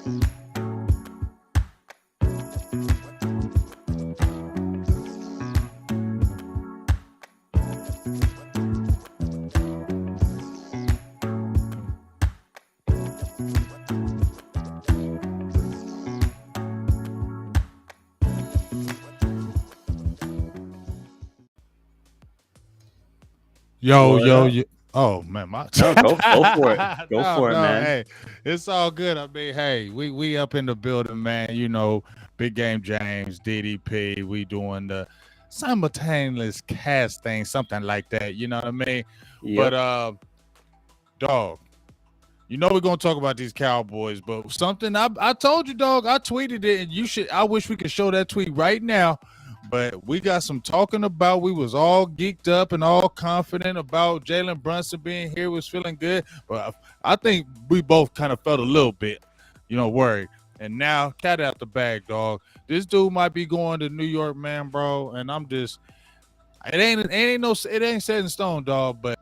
Yo, What yo, up? yo. Oh man, my No, go for it. Go no, for it, no, man. hey, it's all good. I mean, hey, we up in the building, man. You know, big game James, DDP. We doing the simultaneous cast thing, something like that. You know what I mean? But Yep. dog, you know we're gonna talk about these Cowboys, but something I told you, dog. I tweeted it, and you should. I wish we could show that tweet right now. But we got some talking about. We was all geeked up and all confident about Jalen Brunson being here. Was feeling good, but I think we both kind of felt a little bit, worried. And now, cat out the bag, dog. This dude might be going to New York, man, bro. And I'm just, it ain't set in stone, dog. But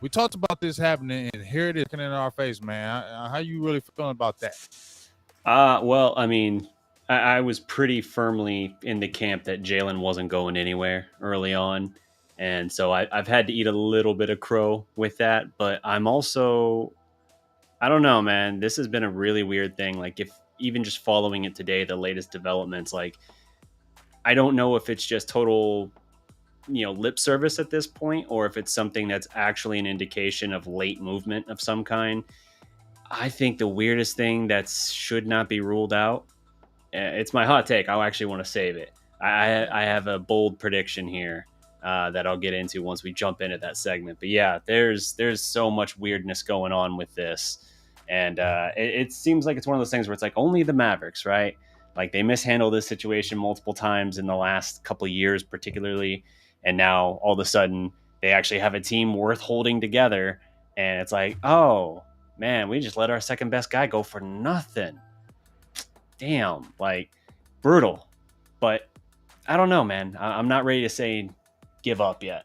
we talked about this happening, and here it is in our face, man. How you really feeling about that? Well, I mean, I was pretty firmly in the camp that Jalen wasn't going anywhere early on. And so I've had to eat a little bit of crow with that. But I'm also, I don't know, man. This has been a really weird thing. Like, if even just following it today, the latest developments, like, I don't know if it's just total, lip service at this point, or if it's something that's actually an indication of late movement of some kind. I think the weirdest thing that should not be ruled out. It's my hot take. I actually want to save it. I have a bold prediction here that I'll get into once we jump into that segment. But yeah, there's so much weirdness going on with this, and it seems like it's one of those things where it's like only the Mavericks, right? Like they mishandled this situation multiple times in the last couple of years, particularly, and now all of a sudden they actually have a team worth holding together, and it's like, oh man, we just let our second best guy go for nothing. Damn, like brutal. But I don't know, man. I'm not ready to say give up yet.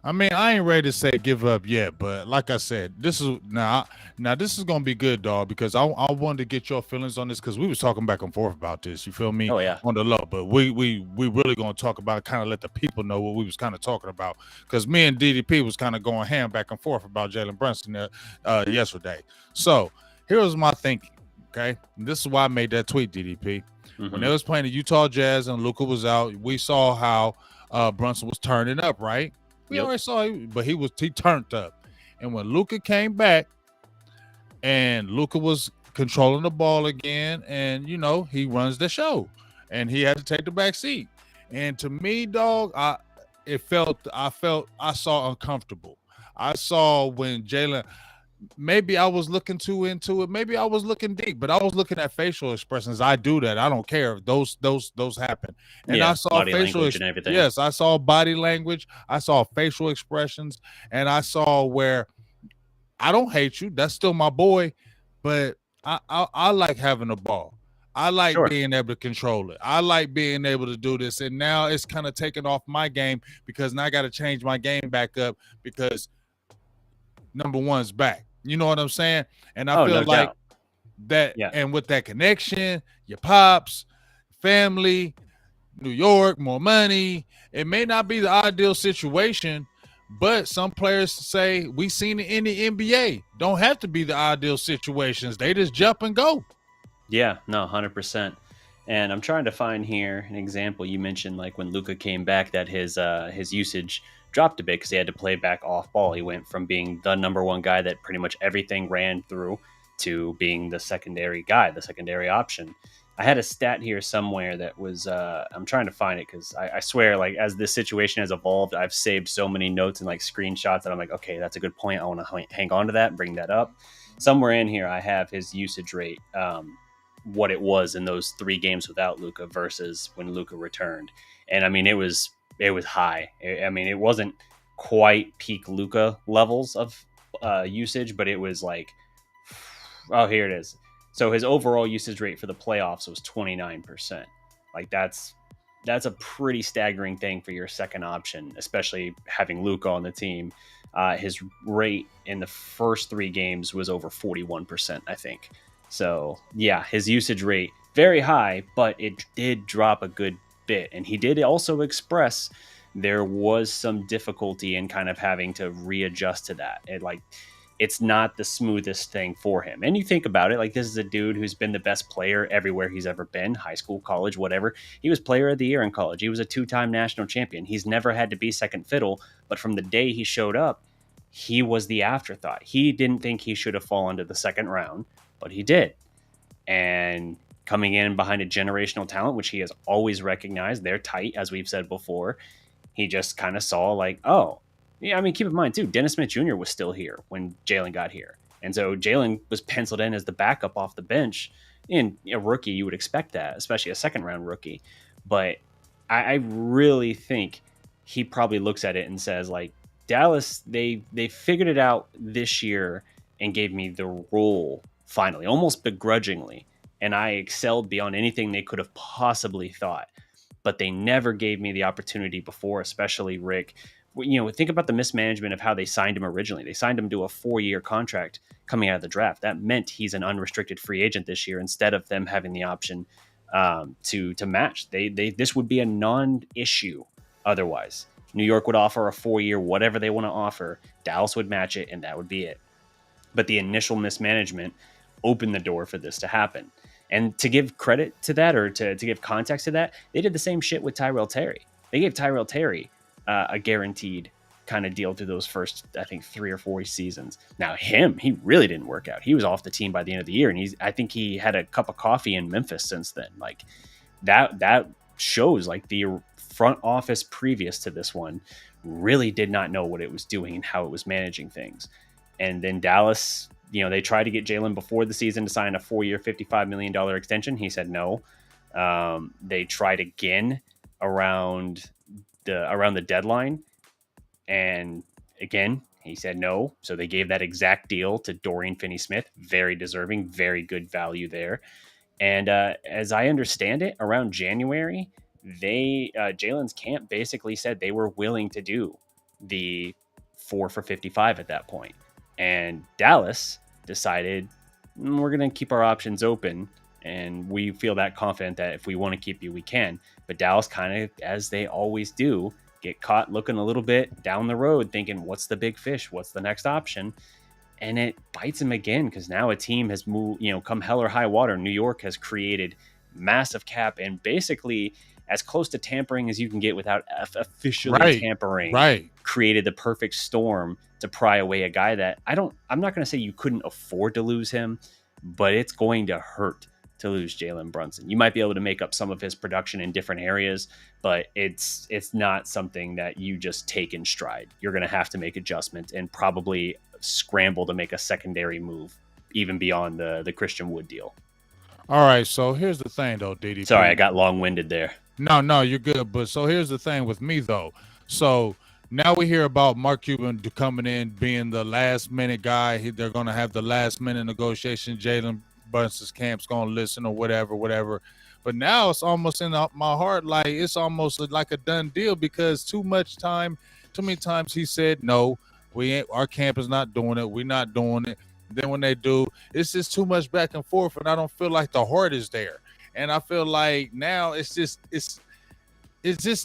I mean, I ain't ready to say give up yet, but like I said, this is now this is gonna be good, dog, because I wanted to get your feelings on this because we was talking back and forth about this. You feel me Oh yeah. on the low, but we really gonna talk about kind of let the people know what we was kind of talking about because me and DDP was kind of going ham back and forth about Jalen Brunson yesterday. So here's my thinking. Okay, and this is why I made that tweet, DDP. When they was playing the Utah Jazz and Luka was out, we saw how Brunson was turning up, right? We Yep. already saw it, but he turned up. And when Luka came back and Luka was controlling the ball again, and he runs the show. And he had to take the back seat. And to me, dog, I saw uncomfortable. I saw when Jalen, maybe I was looking too into it. Maybe I was looking deep, but I was looking at facial expressions. I do that. I don't care if those happen. And I Yeah. saw Body language and everything. yes, I saw body language. I saw facial expressions, and I saw where I don't hate you. That's still my boy, but I like having the ball. I like Sure. being able to control it. I like being able to do this. And now it's kind of taken off my game because now I got to change my game back up because number one's back. You know what I'm saying? And I Oh, feel no like doubt. that, Yeah. and with that connection, your pops, family, New York, more money. It may not be the ideal situation, but some players say we seen it in the NBA. Don't have to be the ideal situations. They just jump and go. Yeah. No, 100%. And I'm trying to find here an example. You mentioned like when Luca came back that his usage dropped a bit because he had to play back off ball. He went from being the number one guy that pretty much everything ran through to being the secondary guy, the secondary option. I had a stat here somewhere that was I'm trying to find it because I swear like as this situation has evolved, I've saved so many notes and like screenshots that I'm like, okay, that's a good point. I want to hang on to that and bring that up. Somewhere in here, I have his usage rate. What it was in those 3 games without Luca versus when Luca returned. And I mean, it was high. I mean, it wasn't quite peak Luca levels of usage, but it was like, oh, here it is. So his overall usage rate for the playoffs was 29%. Like that's a pretty staggering thing for your second option, especially having Luca on the team. His rate in the first 3 games was over 41%, I think. So yeah, his usage rate very high, but it did drop a good bit. And he did also express there was some difficulty in kind of having to readjust to that. It's not the smoothest thing for him. And you think about it, like this is a dude who's been the best player everywhere he's ever been, high school, college, whatever. He was player of the year in college. He was a 2-time national champion. He's never had to be second fiddle, but from the day he showed up, he was the afterthought. He didn't think he should have fallen to the second round, but he did. And coming in behind a generational talent, which he has always recognized, they're tight, as we've said before. He just kind of saw like, oh, yeah, I mean, keep in mind too, Dennis Smith Jr. was still here when Jalen got here. And so Jalen was penciled in as the backup off the bench. In a rookie, you would expect that, especially a second round rookie. But I really think he probably looks at it and says, like, Dallas, they figured it out this year and gave me the role finally, almost begrudgingly. And I excelled beyond anything they could have possibly thought. But they never gave me the opportunity before, especially Rick. You know, think about the mismanagement of how they signed him originally. They signed him to a 4-year contract coming out of the draft. That meant he's an unrestricted free agent this year instead of them having the option to match. This would be a non-issue otherwise. New York would offer a 4-year, whatever they want to offer. Dallas would match it, and that would be it. But the initial mismanagement opened the door for this to happen. And to give credit to that, or to give context to that, they did the same shit with Tyrell Terry. They gave Tyrell Terry a guaranteed kind of deal through those first, I think, 3 or 4 seasons. Now he really didn't work out. He was off the team by the end of the year, and I think he had a cup of coffee in Memphis since then. Like that shows like the front office previous to this one really did not know what it was doing and how it was managing things. And then Dallas, you know, they tried to get Jalen before the season to sign a 4-year, $55 million extension. He said no. They tried again around the deadline, and again he said no. So they gave that exact deal to Dorian Finney-Smith, very deserving, very good value there. And as I understand it, around January, Jalen's camp basically said they were willing to do the 4 for 55 at that point. And Dallas decided we're going to keep our options open, and we feel that confident that if we want to keep you, we can. But Dallas kind of, as they always do, get caught looking a little bit down the road, thinking, what's the big fish? What's the next option? And it bites him again, because now a team has moved, you know, come hell or high water. New York has created massive cap and basically as close to tampering as you can get without officially tampering. Created the perfect storm to pry away a guy that I'm not going to say you couldn't afford to lose him, but it's going to hurt to lose Jalen Brunson. You might be able to make up some of his production in different areas, but it's not something that you just take in stride. You're going to have to make adjustments and probably scramble to make a secondary move, even beyond the Christian Wood deal. All right, so here's the thing, though, DDP. Sorry, I got long-winded there. No, you're good. But so here's the thing with me, though. So now we hear about Mark Cuban coming in, being the last-minute guy. They're going to have the last-minute negotiation. Jalen Brunson's camp's going to listen or whatever. But now it's almost in my heart like it's almost like a done deal, because too many times he said, no, our camp is not doing it. We're not doing it. Then when they do, it's just too much back and forth, and I don't feel like the heart is there. And I feel like now it's just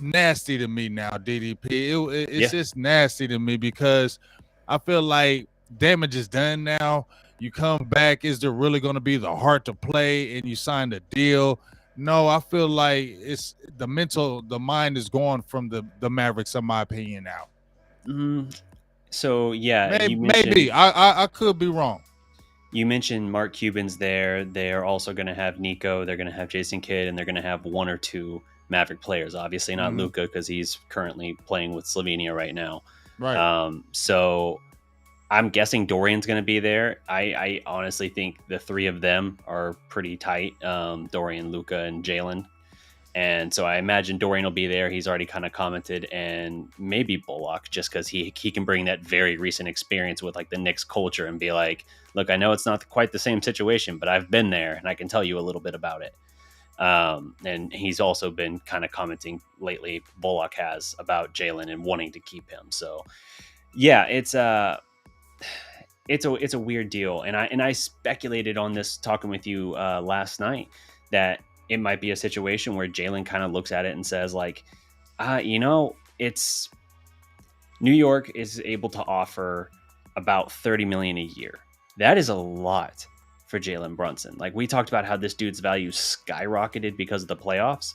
nasty to me now, DDP. It's just nasty to me, because I feel like damage is done now. You come back, is there really going to be the heart to play, and you sign the deal? No, I feel like it's the mind is gone from the Mavericks, in my opinion, now. Mm-hmm. So, yeah. Maybe. I could be wrong. You mentioned Mark Cuban's there. They're also going to have Nico. They're going to have Jason Kidd, and they're going to have 1 or 2 Maverick players. Obviously not Luka, because he's currently playing with Slovenia right now. Right. So I'm guessing Dorian's going to be there. I honestly think the 3 of them are pretty tight. Dorian, Luka, and Jalen. And so I imagine Dorian will be there. He's already kind of commented, and maybe Bullock, just because he can bring that very recent experience with like the Knicks culture and be like, look, I know it's not quite the same situation, but I've been there and I can tell you a little bit about it. And he's also been kind of commenting lately, Bullock has, about Jalen and wanting to keep him. So yeah, it's it's a weird deal. And I speculated on this talking with you last night that it might be a situation where Jalen kind of looks at it and says like, it's New York is able to offer about $30 million a year. That is a lot for Jalen Brunson. Like we talked about how this dude's value skyrocketed because of the playoffs.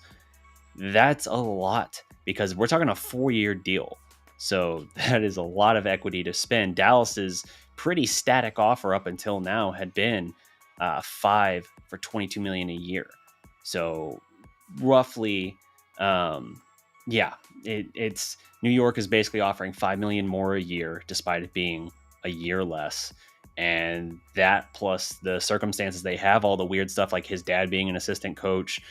That's a lot because we're talking a 4-year deal. So that is a lot of equity to spend. Dallas's pretty static offer up until now had been 5 for $22 million a year. So roughly, it's New York is basically offering $5 million more a year, despite it being a year less. And that plus the circumstances they have, all the weird stuff like his dad being an assistant coach,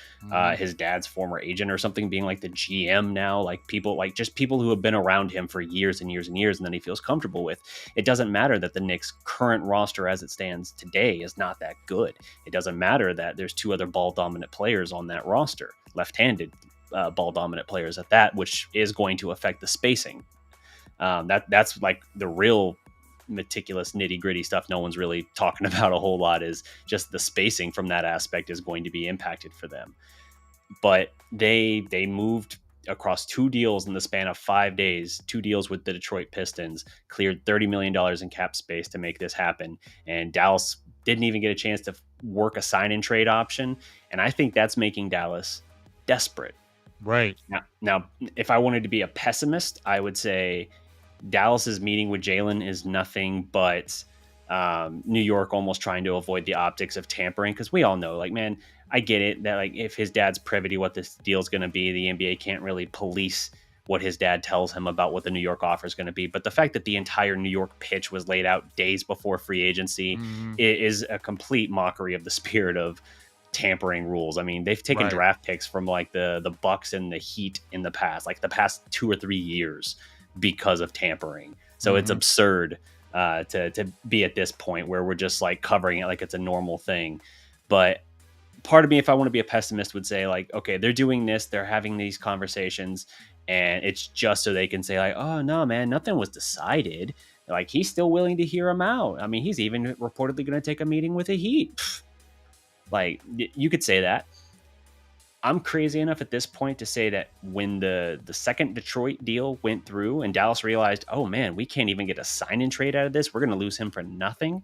his dad's former agent or something being like the GM now, like people who have been around him for years and years and years, and then he feels comfortable with. It doesn't matter that the Knicks' current roster as it stands today is not that good. It doesn't matter that there's 2 other ball dominant players on that roster, left-handed ball dominant players at that, which is going to affect the spacing. That's like the real meticulous nitty gritty stuff no one's really talking about a whole lot, is just the spacing from that aspect is going to be impacted for them. But they moved across 2 deals in the span of 5 days, 2 deals with the Detroit Pistons, cleared $30 million in cap space to make this happen. And Dallas didn't even get a chance to work a sign and trade option. And I think that's making Dallas desperate. Right. Now, if I wanted to be a pessimist, I would say Dallas's meeting with Jalen is nothing but New York almost trying to avoid the optics of tampering, because we all know, like, man, I get it that like if his dad's privy to what this deal is going to be, the NBA can't really police what his dad tells him about what the New York offer is going to be. But the fact that the entire New York pitch was laid out days before free agency is a complete mockery of the spirit of tampering rules. I mean, they've taken draft picks from like the Bucks and the Heat in the past, like the past 2 or 3 years, because of tampering. So it's absurd to be at this point where we're just like covering it like it's a normal thing. But part of me, if I want to be a pessimist, would say like, okay, they're doing this, they're having these conversations, and it's just so they can say like, oh no, man, nothing was decided. Like he's still willing to hear him out. I mean, he's even reportedly going to take a meeting with the Heat. Like you could say that. I'm crazy enough at this point to say that when the second Detroit deal went through and Dallas realized, oh man, we can't even get a sign and trade out of this, we're going to lose him for nothing.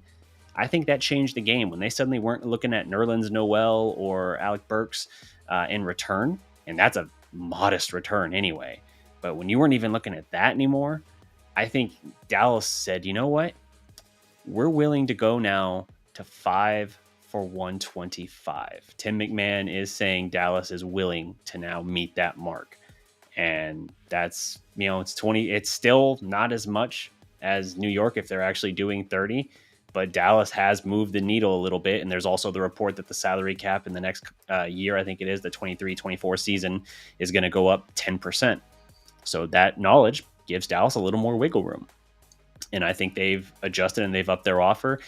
I think that changed the game when they suddenly weren't looking at Nerlens Noel or Alec Burks in return. And that's a modest return anyway. But when you weren't even looking at that anymore, I think Dallas said, you know what? We're willing to go now to 5 for 125. Tim McMahon is saying Dallas is willing to now meet that mark. And that's, it's still not as much as New York if they're actually doing 30, but Dallas has moved the needle a little bit. And there's also the report that the salary cap in the next year, I think it is the 23-24 season, is going to go up 10%. So that knowledge gives Dallas a little more wiggle room. And I think they've adjusted and they've upped their offer.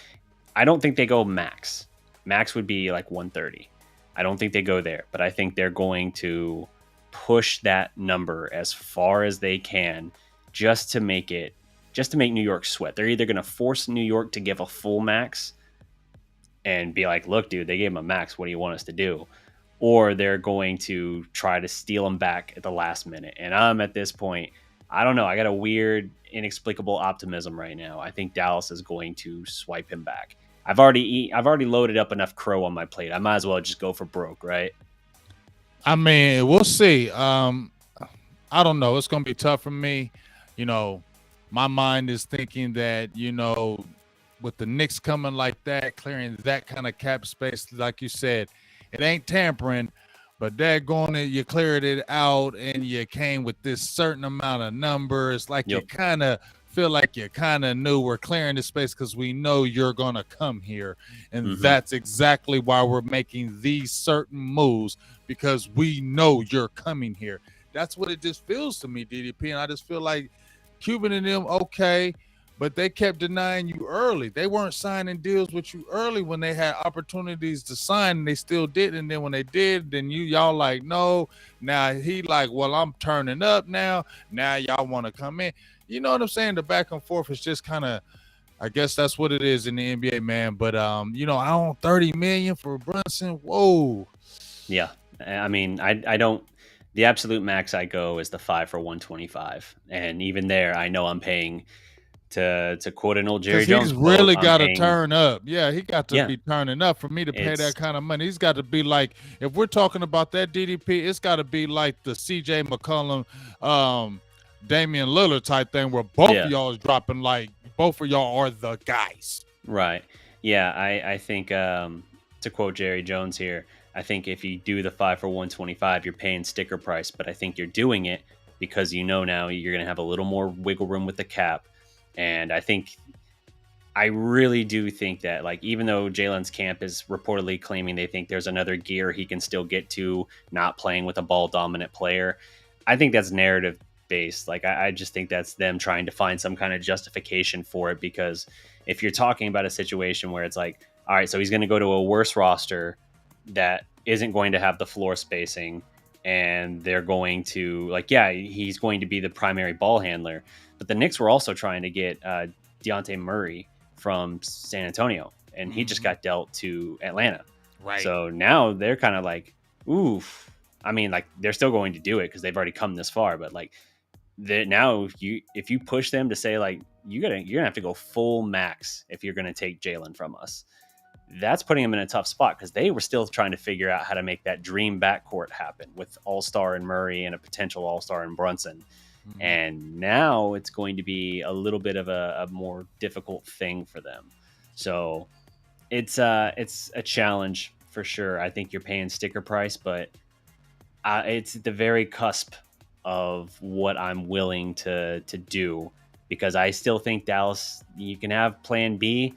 I don't think they go max. Max would be like 130. I don't think they go there, but I think they're going to push that number as far as they can just to make New York sweat. They're either going to force New York to give a full max and be like, look, dude, they gave him a max. What do you want us to do? Or they're going to try to steal him back at the last minute. And I'm at this point, I don't know. I got a weird, inexplicable optimism right now. I think Dallas is going to swipe him back. I've already loaded up enough crow on my plate. I might as well just go for broke, right? I mean, we'll see. I don't know. It's going to be tough for me. My mind is thinking that, with the Knicks coming like that, clearing that kind of cap space, like you said, it ain't tampering, but you cleared it out and you came with this certain amount of numbers. Like you kind of feel like you kind of knew we're clearing the space because we know you're going to come here. And that's exactly why we're making these certain moves, because we know you're coming here. That's what it just feels to me, DDP. And I just feel like Cuban and them, okay, but they kept denying you early. They weren't signing deals with you early when they had opportunities to sign, and they still did. And then when they did, then y'all like, no. Now he like, well, I'm turning up now. Now y'all want to come in. You know what I'm saying? The back and forth is just kind of, I guess that's what it is in the NBA, man. But I own 30 million for Brunson. Whoa. Yeah. I mean, I don't. The absolute max I go is the 5 for 125, and even there, I know I'm paying to quote an old Jerry Because Jones he's quote. really I'm got to paying. turn up. Yeah, he got to Yeah, be turning up for me to pay that it's kind of money. He's got to be like, if we're talking about that DDP, it's got to be like the CJ McCollum, Damian Lillard type thing where both of yeah. y'all is dropping like both of y'all are the guys. Right. Yeah, I think to quote Jerry Jones here, I think if you do the 5 for 125, you're paying sticker price, but I think you're doing it because now you're going to have a little more wiggle room with the cap. And I really do think that, like, even though Jalen's camp is reportedly claiming they think there's another gear he can still get to, not playing with a ball dominant player, I think that's narrative based. Like, I just think that's them trying to find some kind of justification for it. Because if you're talking about a situation where it's like, all right, so he's going to go to a worse roster that isn't going to have the floor spacing, and they're going to, like, yeah, he's going to be the primary ball handler. But the Knicks were also trying to get Dejounte Murray from San Antonio, and he just got dealt to Atlanta. Right. So now they're kind of like, oof. I mean, like, they're still going to do it because they've already come this far. But like, now if you push them to say like you're gonna have to go full max if you're gonna take Jalen from us, that's putting them in a tough spot because they were still trying to figure out how to make that dream backcourt happen with All-Star and Murray and a potential All-Star and Brunson. And now it's going to be a little bit of a more difficult thing for them. So it's a challenge for sure. I think you're paying sticker price, but it's at the very cusp of what I'm willing to do, because I still think Dallas, you can have plan B.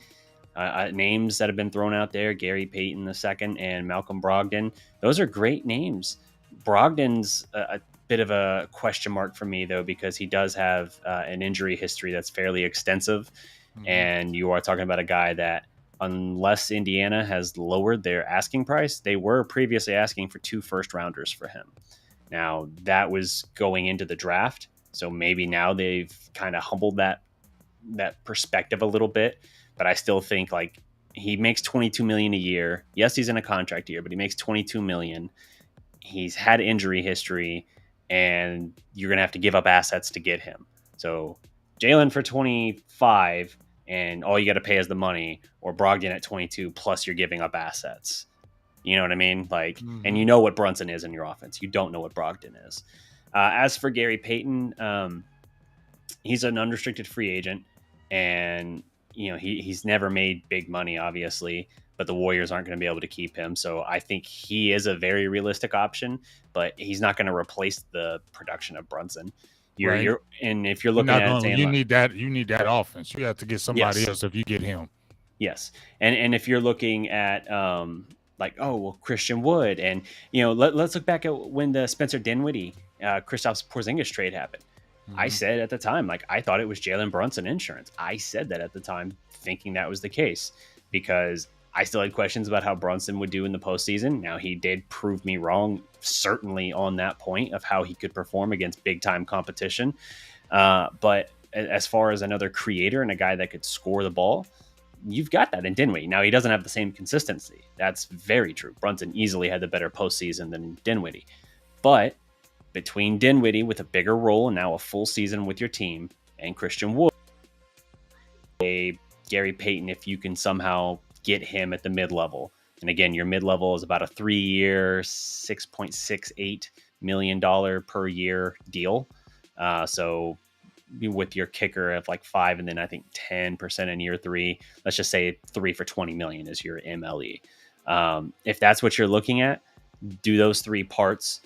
Names that have been thrown out there, Gary Payton II and Malcolm Brogdon. Those are great names. Brogdon's a bit of a question mark for me, though, because he does have an injury history that's fairly extensive. And you are talking about a guy that, unless Indiana has lowered their asking price, they were previously asking for 2 first-rounders for him. Now, that was going into the draft, so maybe now they've kind of humbled that perspective a little bit. But I still think, like, he makes $22 million a year. Yes, he's in a contract year, but he makes $22 million. He's had injury history, and you're going to have to give up assets to get him. So Jalen for 25, and all you got to pay is the money, or Brogdon at 22, plus you're giving up assets. You know what I mean? Like, and you know what Brunson is in your offense. You don't know what Brogdon is. As for Gary Payton, he's an unrestricted free agent, and he's never made big money, obviously, but the Warriors aren't going to be able to keep him. So I think he is a very realistic option, but he's not going to replace the production of Brunson. And if you're looking at it saying, you need that offense. You have to get somebody else if you get him. Yes. And if you're looking at Christian Wood, and let's look back at when the Spencer Dinwiddie, Kristaps Porzingis trade happened. I said at the time, like, I thought it was Jalen Brunson insurance. I said that at the time, thinking that was the case, because I still had questions about how Brunson would do in the postseason. Now, he did prove me wrong, certainly on that point of how he could perform against big time competition. But as far as another creator and a guy that could score the ball, you've got that in Dinwiddie. Now, he doesn't have the same consistency. That's very true. Brunson easily had the better postseason than Dinwiddie. But between Dinwiddie with a bigger role and now a full season with your team, and Christian Wood, Gary Payton, if you can somehow get him at the mid-level. And again, your mid-level is about a 3-year, $6.68 million per year deal. So with your kicker of like 5, and then I think 10% in year 3, let's just say 3 for $20 million is your MLE. If that's what you're looking at, do those 3 parts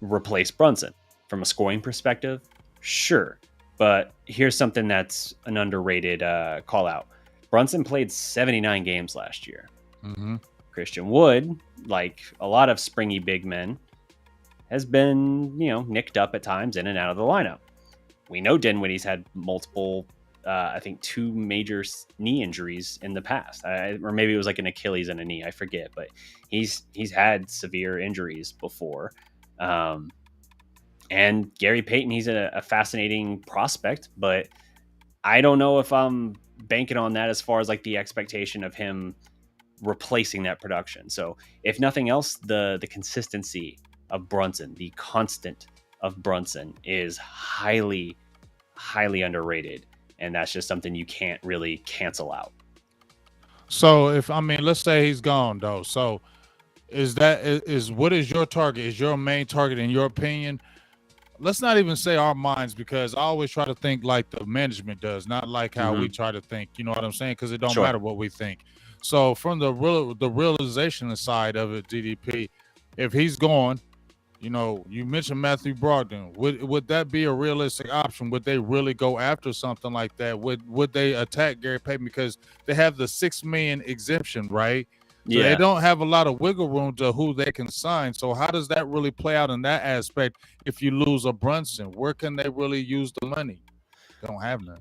replace Brunson from a scoring perspective? Sure. But here's something that's an underrated call out. Brunson played 79 games last year. Christian Wood, like a lot of springy big men, has been, nicked up at times in and out of the lineup. We know Dinwiddie's had multiple, I think 2 major knee injuries in the past, or maybe it was like an Achilles and a knee, I forget, but he's had severe injuries before. And Gary Payton, he's a fascinating prospect, but I don't know if I'm banking on that as far as like the expectation of him replacing that production. So if nothing else, the consistency of Brunson, the constant of Brunson is highly, highly underrated. And that's just something you can't really cancel out. So let's say he's gone though. So is what is your target? Is your main target in your opinion? Let's not even say our minds, because I always try to think like the management does, not like how we try to think. You know what I'm saying? Because it don't matter what we think. So from the realization side of it, DDP, if he's gone, you mentioned Matthew Brogdon. Would that be a realistic option? Would they really go after something like that? Would they attack Gary Payton, because they have the $6 million exemption, right? So they don't have a lot of wiggle room to who they can sign. So how does that really play out in that aspect? If you lose a Brunson, where can they really use the money? They don't have none.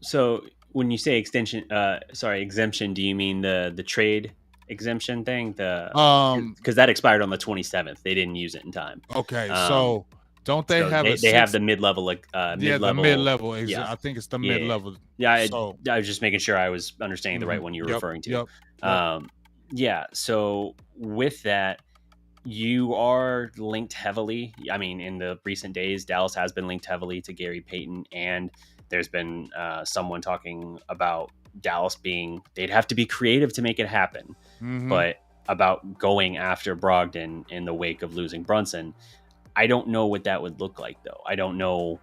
So when you say exemption, do you mean the trade exemption thing? Because that expired on the 27th. They didn't use it in time. Okay, so don't they have they have the mid-level the mid-level. Yeah, I think it's the mid-level. Yeah, I was just making sure I was understanding the right one you were referring to. Yeah, so with that, you are linked heavily. I mean, in the recent days, Dallas has been linked heavily to Gary Payton, and there's been someone talking about Dallas they'd have to be creative to make it happen. But about going after Brogdon in the wake of losing Brunson, I don't know what that would look like, though. I don't know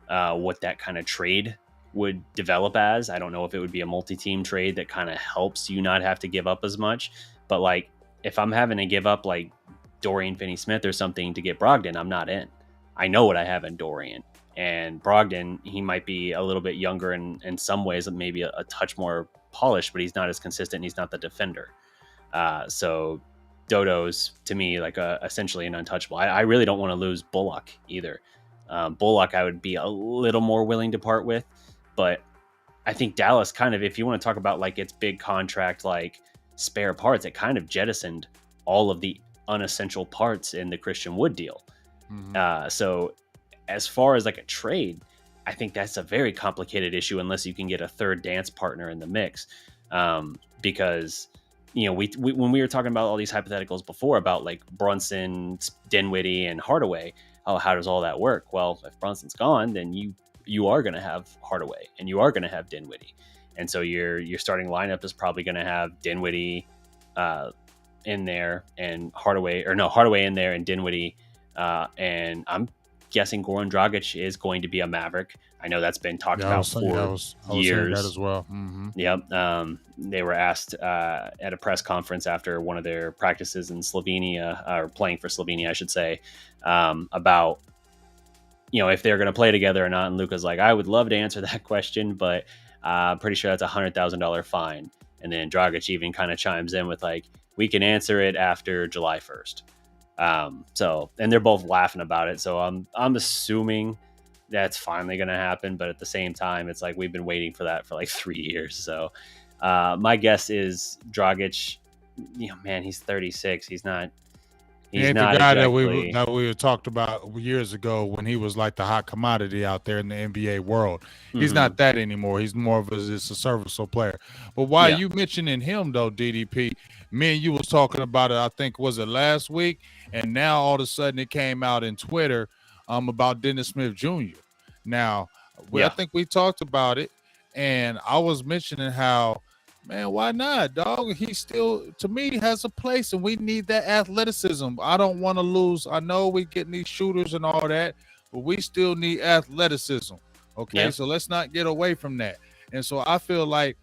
what that kind of trade would develop as. I don't know if it would be a multi-team trade that kind of helps you not have to give up as much. But like, if I'm having to give up like Dorian Finney-Smith or something to get Brogdon, I'm not in. I know what I have in Dorian. And Brogdon, he might be a little bit younger and in some ways maybe a touch more polished, but he's not as consistent. He's not the defender. So Dodo's, to me, like essentially an untouchable. I really don't want to lose Bullock either. Bullock I would be a little more willing to part with. But I think Dallas kind of, if you want to talk about like its big contract, like spare parts, it kind of jettisoned all of the unessential parts in the Christian Wood deal. So as far as like a trade, I think that's a very complicated issue unless you can get a third dance partner in the mix. Because, we when we were talking about all these hypotheticals before about like Brunson, Dinwiddie, and Hardaway, how does all that work? Well, if Brunson's gone, then you are going to have Hardaway and you are going to have Dinwiddie. And so your starting lineup is probably going to have Dinwiddie in there and Hardaway in there and Dinwiddie. And I'm guessing Goran Dragic is going to be a Maverick. I know that's been talked about for years. That as well. Yep. They were asked at a press conference after one of their practices in Slovenia, or playing for Slovenia, I should say, about if they're going to play together or not. And Luka's like, I would love to answer that question, but I'm pretty sure that's $100,000 fine. And then Dragic even kind of chimes in with like, we can answer it after July 1st. And they're both laughing about it. So I'm assuming that's finally going to happen. But at the same time, it's like, we've been waiting for that for like 3 years. So my guess is Dragic, he's 36. He's not the guy exactly that we talked about years ago when he was like the hot commodity out there in the NBA world. He's not that anymore. He's more of a serviceable player. But while you mentioning him though, DDP, me and you was talking about it, I think, was it last week? And now all of a sudden it came out in Twitter about Dennis Smith Jr. Now, I think we talked about it, and I was mentioning how, man, why not, dog? He still, to me, has a place, and we need that athleticism. I don't want to lose. I know we getting these shooters and all that, but we still need athleticism. Okay, so let's not get away from that. And so I feel like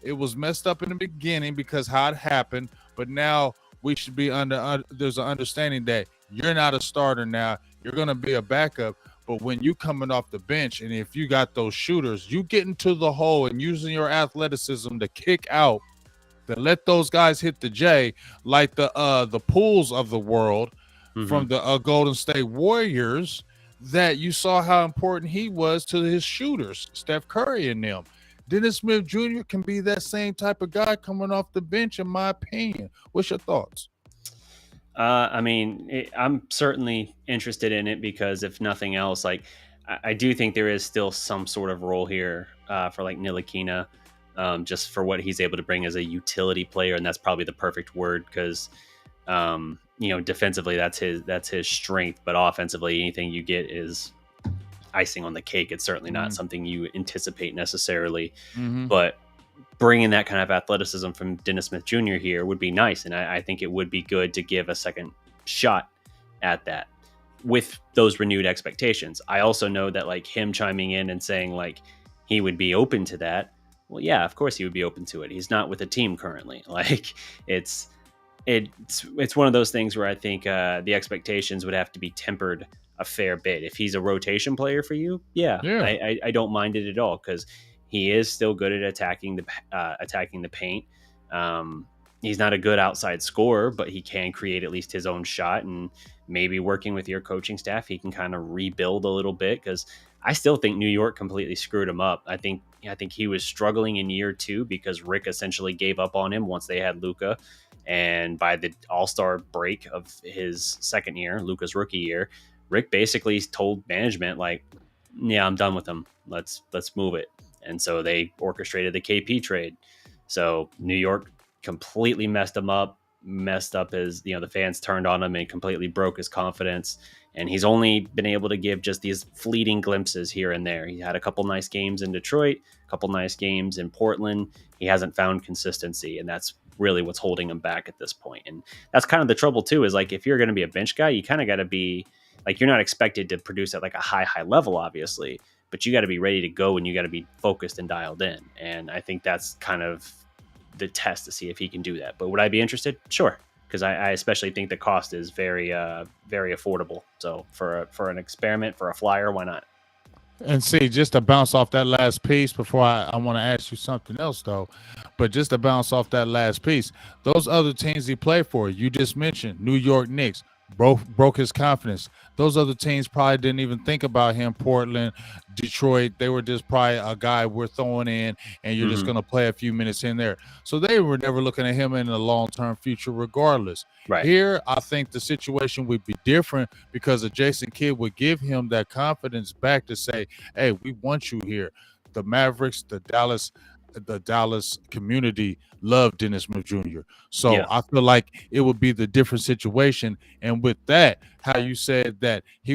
it was messed up in the beginning because how it happened, but now we should be there's an understanding that you're not a starter now. You're going to be a backup. But when you coming off the bench, and if you got those shooters, you get into the hole and using your athleticism to kick out, to let those guys hit the J, like the Pools of the world from the Golden State Warriors, that you saw how important he was to his shooters, Steph Curry and them. Dennis Smith Jr. can be that same type of guy coming off the bench, in my opinion. What's your thoughts? I'm certainly interested in it because if nothing else, like I do think there is still some sort of role here for like Ntilikina just for what he's able to bring as a utility player, and that's probably the perfect word because defensively that's his strength, but offensively anything you get is icing on the cake. It's certainly not something you anticipate necessarily, but bringing that kind of athleticism from Dennis Smith Jr. here would be nice, and I think it would be good to give a second shot at that with those renewed expectations. I also know that like him chiming in and saying like he would be open to that. Well, yeah, of course he would be open to it. He's not with a team currently. Like it's one of those things where I think the expectations would have to be tempered a fair bit. If he's a rotation player for you, yeah. I don't mind it at all because he is still good at attacking the paint. He's not a good outside scorer, but he can create at least his own shot. And maybe working with your coaching staff, he can kind of rebuild a little bit because I still think New York completely screwed him up. I think he was struggling in year 2 because Rick essentially gave up on him once they had Luka. And by the All-Star break of his second year, Luka's rookie year, Rick basically told management like, yeah, I'm done with him. Let's move it. And so they orchestrated the KP trade. So New York completely messed him up, messed up his, the fans turned on him and completely broke his confidence. And he's only been able to give just these fleeting glimpses here and there. He had a couple nice games in Detroit, a couple nice games in Portland. He hasn't found consistency, and that's really what's holding him back at this point. And that's kind of the trouble too, is like, if you're going to be a bench guy, you kind of got to be like, you're not expected to produce at like a high level, obviously, but you got to be ready to go and you got to be focused and dialed in. And I think that's kind of the test to see if he can do that. But would I be interested? Sure. Because I especially think the cost is very, very affordable. So for an experiment, for a flyer, why not? And see, just to bounce off that last piece before I want to ask you something else, though, but just to bounce off that last piece, those other teams he played for, you just mentioned, New York Knicks, broke his confidence. Those other teams probably didn't even think about him. Portland, Detroit, they were just probably a guy we're throwing in, and you're just going to play a few minutes in there. So they were never looking at him in the long-term future regardless. Right. Here, I think the situation would be different because a Jason Kidd would give him that confidence back to say, hey, we want you here. The Mavericks, the Dallas community loved Dennis Smith Jr. So yeah. I feel like it would be the different situation. And with that, how you said that he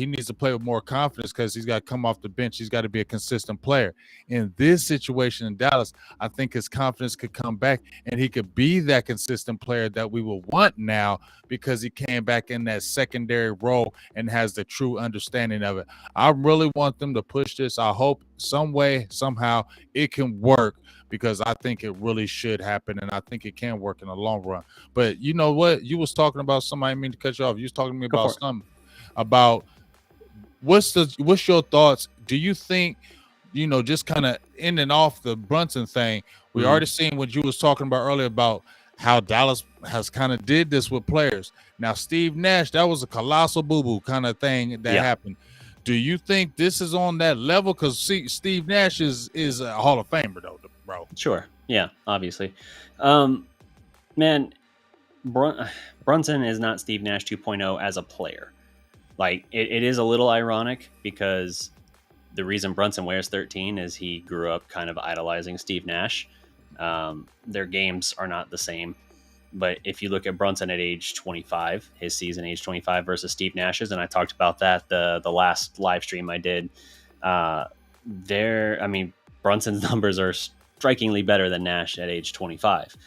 needs to play with more confidence because he's got to come off the bench. He's got to be a consistent player. In this situation in Dallas, I think his confidence could come back and he could be that consistent player that we will want now because he came back in that secondary role and has the true understanding of it. I really want them to push this. I hope some way, somehow it can work because I think it really should happen and I think it can work in the long run. But you know what? You was talking about something. I didn't mean to cut you off. You was talking to me about something about what's your thoughts? Do you think, just kind of ending off the Brunson thing, we already seen what you was talking about earlier about how Dallas has kind of did this with players. Now, Steve Nash, that was a colossal boo-boo kind of thing that happened. Do you think this is on that level? Because Steve Nash is a Hall of Famer, though, bro. Sure. Yeah, obviously. Man, Brunson is not Steve Nash 2.0 as a player. Like, it is a little ironic because the reason Brunson wears 13 is he grew up kind of idolizing Steve Nash. Their games are not the same. But if you look at Brunson at age 25, his season age 25 versus Steve Nash's, and I talked about that the last live stream I did, Brunson's numbers are strikingly better than Nash at age 25.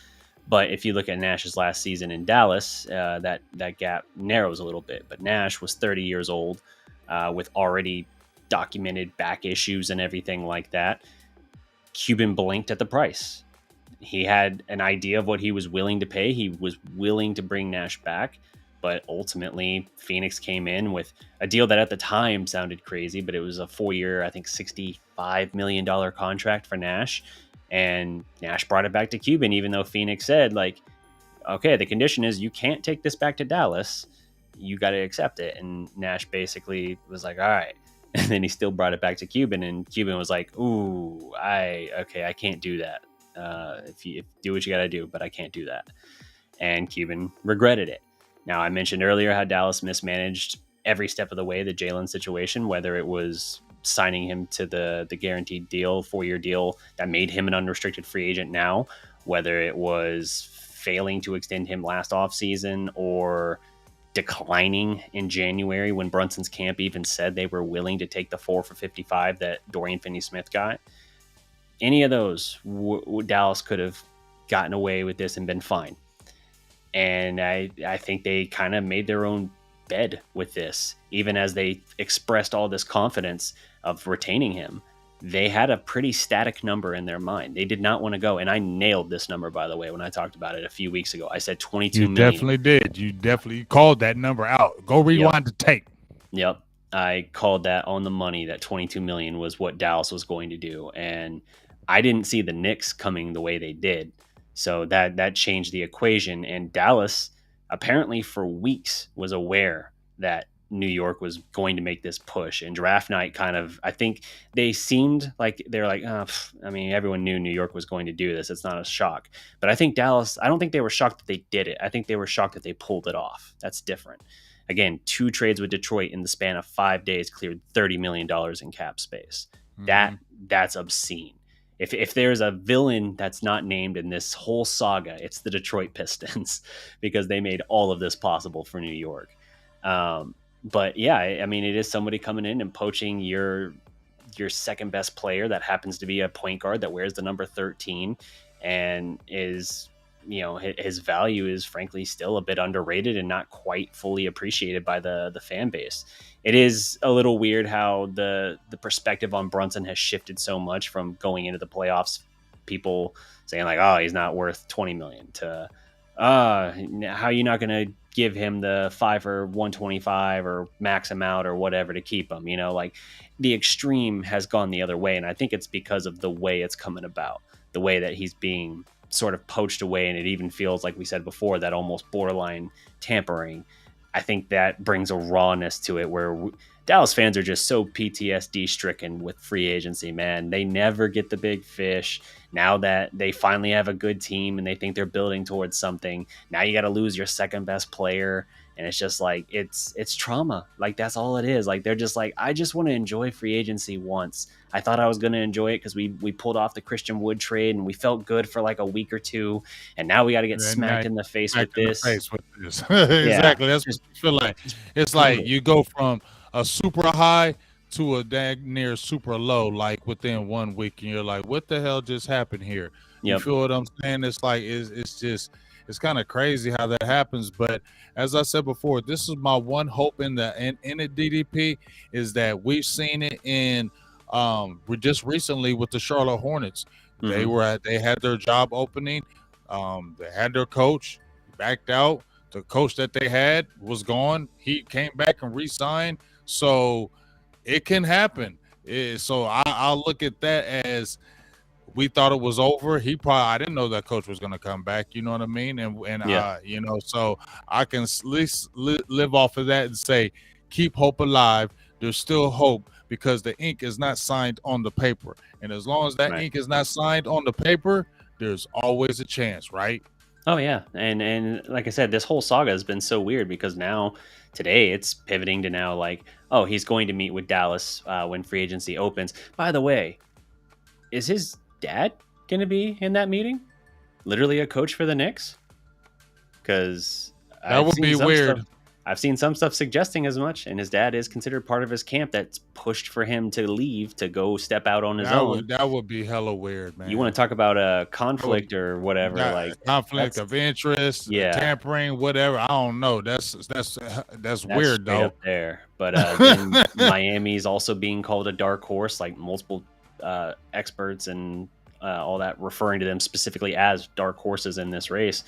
But if you look at Nash's last season in Dallas, that gap narrows a little bit. But Nash was 30 years old with already documented back issues and everything like that. Cuban blinked at the price. He had an idea of what he was willing to pay. He was willing to bring Nash back, but ultimately Phoenix came in with a deal that at the time sounded crazy, but it was a 4-year, I think $65 million contract for Nash. And Nash brought it back to Cuban, even though Phoenix said, like, okay, the condition is you can't take this back to Dallas. You got to accept it. And Nash basically was like, all right. And then he still brought it back to Cuban, and Cuban was like, ooh, I can't do that. If you do what you got to do, but I can't do that. And Cuban regretted it. Now, I mentioned earlier how Dallas mismanaged every step of the way the Jalen situation, whether it was signing him to the guaranteed deal, 4-year deal that made him an unrestricted free agent now, whether it was failing to extend him last offseason or declining in January when Brunson's camp even said they were willing to take the 4 for 55 that Dorian Finney-Smith got. Any of those, Dallas could have gotten away with this and been fine. And I think they kind of made their own bed with this, even as they expressed all this confidence of retaining him. They had a pretty static number in their mind. They did not want to go. And I nailed this number, by the way, when I talked about it a few weeks ago. I said 22 million. You definitely did. You definitely called that number out. Go rewind the tape. Yep. I called that on the money, that 22 million was what Dallas was going to do. And I didn't see the Knicks coming the way they did. So that changed the equation. And Dallas, apparently for weeks, was aware that New York was going to make this push. And draft night I think they seemed like they're like, everyone knew New York was going to do this. It's not a shock. But I think Dallas, I don't think they were shocked that they did it. I think they were shocked that they pulled it off. That's different. Again, 2 trades with Detroit in the span of 5 days cleared $30 million in cap space. Mm-hmm. That's obscene. If there's a villain that's not named in this whole saga, it's the Detroit Pistons because they made all of this possible for New York. But yeah, it is somebody coming in and poaching your second best player that happens to be a point guard that wears the number 13 and is, his value is frankly still a bit underrated and not quite fully appreciated by the fan base. It is a little weird how the perspective on Brunson has shifted so much from going into the playoffs, people saying like, oh, he's not worth 20 million to, how are you not going to give him the 5 or 125 or max him out or whatever to keep him? Like the extreme has gone the other way. And I think it's because of the way it's coming about, the way that he's being sort of poached away. And it even feels like we said before, that almost borderline tampering. I think that brings a rawness to it where Dallas fans are just so PTSD stricken with free agency, man. They never get the big fish. Now that they finally have a good team and they think they're building towards something, now you got to lose your second best player. And it's just like, it's trauma. Like, that's all it is. Like, they're just like, I just want to enjoy free agency once. I thought I was going to enjoy it because we pulled off the Christian Wood trade and we felt good for like a week or two. And now we got to get smacked in the face with this. Exactly. That's what you feel like. It's like you go from a super high to a dang near super low, like within 1 week. And you're like, what the hell just happened here? You feel what I'm saying? It's like, it's kind of crazy how that happens. But as I said before, this is my one hope in the DDP is that we've seen it in just recently with the Charlotte Hornets. Mm-hmm. They had their job opening. They had their coach backed out. The coach that they had was gone. He came back and re-signed. So it can happen. So I'll look at that as we thought it was over. I didn't know that coach was going to come back. You know what I mean? So I can at least live off of that and say, keep hope alive. There's still hope because the ink is not signed on the paper. And as long as that ink is not signed on the paper, there's always a chance, right? Oh, yeah. And like I said, this whole saga has been so weird because now today it's pivoting to now like, oh, he's going to meet with Dallas when free agency opens. By the way, is his dad going to be in that meeting? Literally a coach for the Knicks? Because that would be weird. I've seen some stuff suggesting as much, and his dad is considered part of his camp that's pushed for him to leave to go step out on his own. That would be hella weird, man. You want to talk about a conflict or whatever, like conflict of interest, tampering, whatever. I don't know. That's weird though. Up there, but Miami's also being called a dark horse, like multiple experts and all that referring to them specifically as dark horses in this race,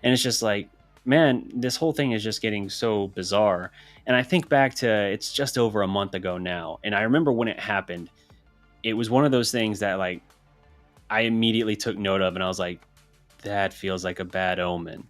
and it's just like, man, this whole thing is just getting so bizarre. And I think back to, it's just over a month ago now. And I remember when it happened, it was one of those things that like, I immediately took note of and I was like, that feels like a bad omen.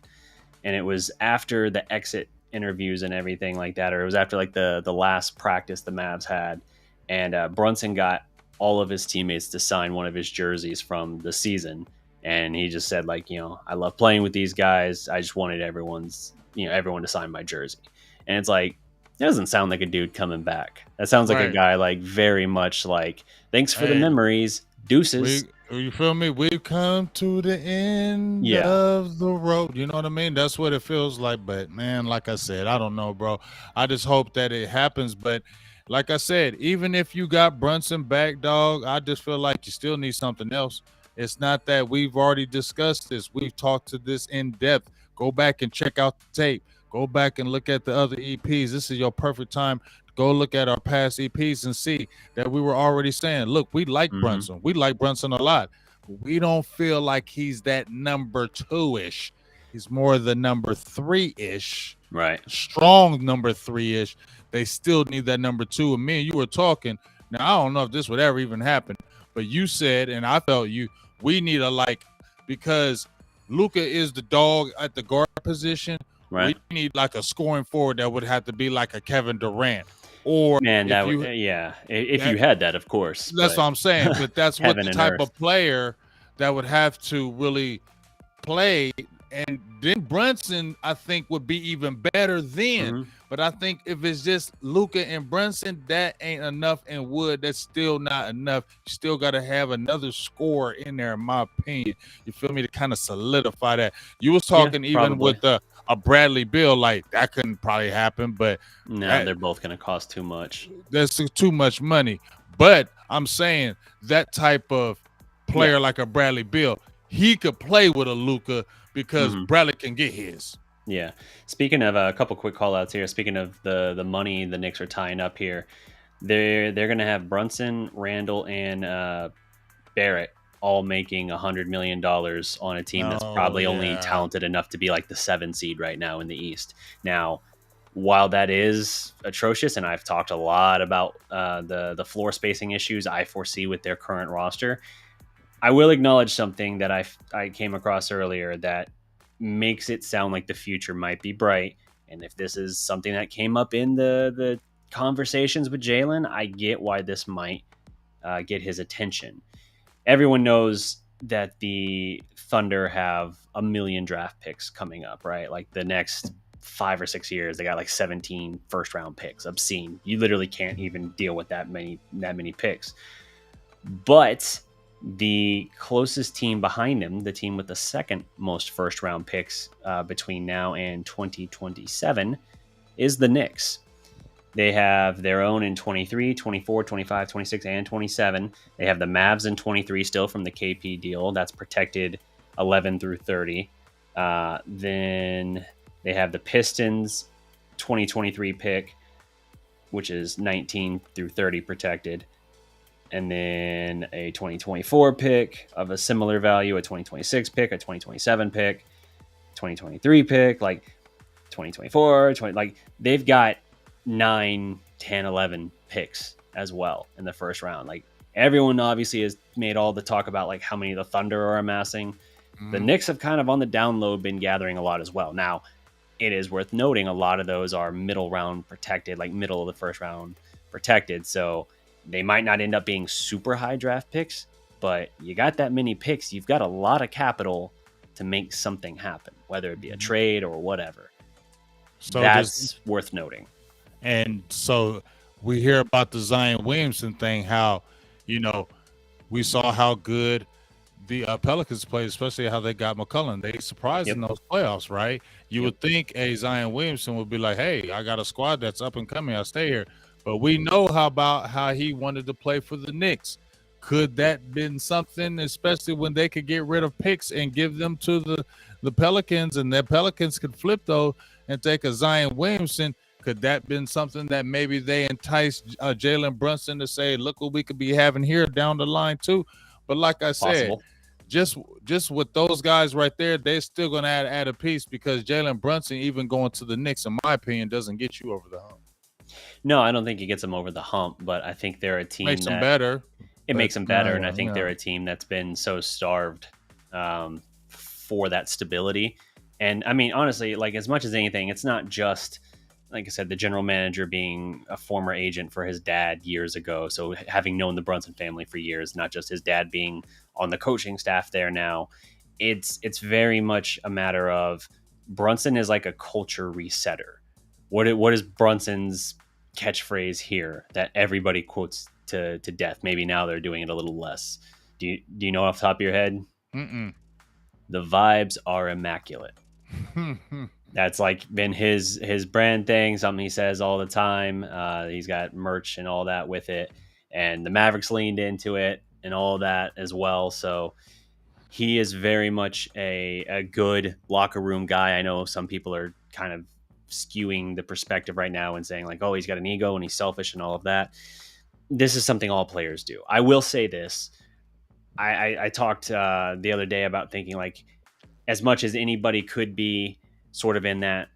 And it was after the exit interviews and everything like that, or it was after like the last practice the Mavs had. And Brunson got all of his teammates to sign one of his jerseys from the season. And he just said, like, I love playing with these guys. I just wanted everyone to sign my jersey. And it's like, That doesn't sound like a dude coming back. That sounds like a Right. guy like very much like, thanks for the Hey, memories, deuces. you feel me? We've come to the end Yeah. of the road. You know what I mean? That's what it feels like. But man, like I said, I don't know, bro. I just hope that it happens. But like I said, even if you got Brunson back, dog, I just feel like you still need something else. It's not that we've already discussed this. We've talked to this in depth. Go back and check out the tape. Go back and look at the other EPs. This is your perfect time to go look at our past EPs and see that we were already saying, look, we like Mm-hmm. Brunson. We like Brunson a lot. But we don't feel like he's that number 2-ish. He's more the number 3-ish. Right. Strong number 3-ish. They still need that number 2. And me and you were talking. Now, I don't know if this would ever even happen, but you said, and I felt you, we need because Luka is the dog at the guard position. Right. We need like a scoring forward that would have to be like a Kevin Durant. Or Man, if if you had that, of course. that's what I'm saying. But that's what the type earth. of player that would have to really play. And then Brunson, I think, would be even better then. Mm-hmm. But I think if it's just Luka and Brunson, that ain't enough. And Wood, that's still not enough. You still got to have another scorer in there, in my opinion. You feel me? To kind of solidify that. You was talking even with a Bradley Beal, like that couldn't probably happen. But no, they're both going to cost too much. That's too much money. But I'm saying that type of player like a Bradley Beal, he could play with a Luka because Bradley can get his. Yeah. Speaking of a couple quick call outs here, speaking of the money the Knicks are tying up here, they're going to have Brunson, Randall, and Barrett all making $100 million on a team that's probably only talented enough to be like the 7 seed right now in the East. Now, while that is atrocious, and I've talked a lot about the floor spacing issues I foresee with their current roster, I will acknowledge something that I came across earlier that makes it sound like the future might be bright. And if this is something that came up in the conversations with Jalen, I get why this might get his attention. Everyone knows that the Thunder have 1 million draft picks coming up, right? Like the next 5 or 6 years, they got like 17 first round picks. Obscene. You literally can't even deal with that many picks. But the closest team behind them, the team with the second most first round picks between now and 2027, is the Knicks. They have their own in 23, 24, 25, 26, and 27. They have the Mavs in 23 still from the KP deal. That's protected 11 through 30. Then they have the Pistons 2023 pick, which is 19 through 30 protected. And then a 2024 pick of a similar value, a 2026 pick, a 2027 pick, 2023 pick, like 2024, like they've got 9, 10, 11 picks as well in the first round. Like everyone obviously has made all the talk about like how many the Thunder are amassing. The Knicks have kind of on the down low been gathering a lot as well. Now, it is worth noting a lot of those are middle round protected, like middle of the first round protected. So they might not end up being super high draft picks, but you got that many picks. You've got a lot of capital to make something happen, whether it be a trade or whatever. So that's worth noting. And so we hear about the Zion Williamson thing, how, we saw how good the Pelicans played, especially how they got McCollum. They surprised in those playoffs, right? You would think a Zion Williamson would be like, hey, I got a squad that's up and coming. I'll stay here. But we know how he wanted to play for the Knicks. Could that been something, especially when they could get rid of picks and give them to the Pelicans, and the Pelicans could flip though and take a Zion Williamson? Could that been something that maybe they enticed Jalen Brunson to say, look what we could be having here down the line too? But like I said, just with those guys right there, they're still going to add a piece, because Jalen Brunson, even going to the Knicks, in my opinion, doesn't get you over the hump. No, I don't think he gets them over the hump, but I think they're a team makes them better. It makes them better, and I think they're a team that's been so starved for that stability. And I mean, honestly, like as much as anything, it's not just, like I said, the general manager being a former agent for his dad years ago. So having known the Brunson family for years, not just his dad being on the coaching staff there now, it's very much a matter of Brunson is like a culture resetter. what is Brunson's catchphrase here that everybody quotes to death? Maybe now they're doing it a little less. Do you know off the top of your head? Mm-mm. The vibes are immaculate. That's like been his brand thing, something he says all the time. He's got merch and all that with it, and the Mavericks leaned into it and all that as well. So he is very much a good locker room guy. I know some people are kind of skewing the perspective right now and saying like, oh, he's got an ego and he's selfish and all of that. This is something all players do. I will say this. I talked the other day about thinking like, as much as anybody could be sort of in that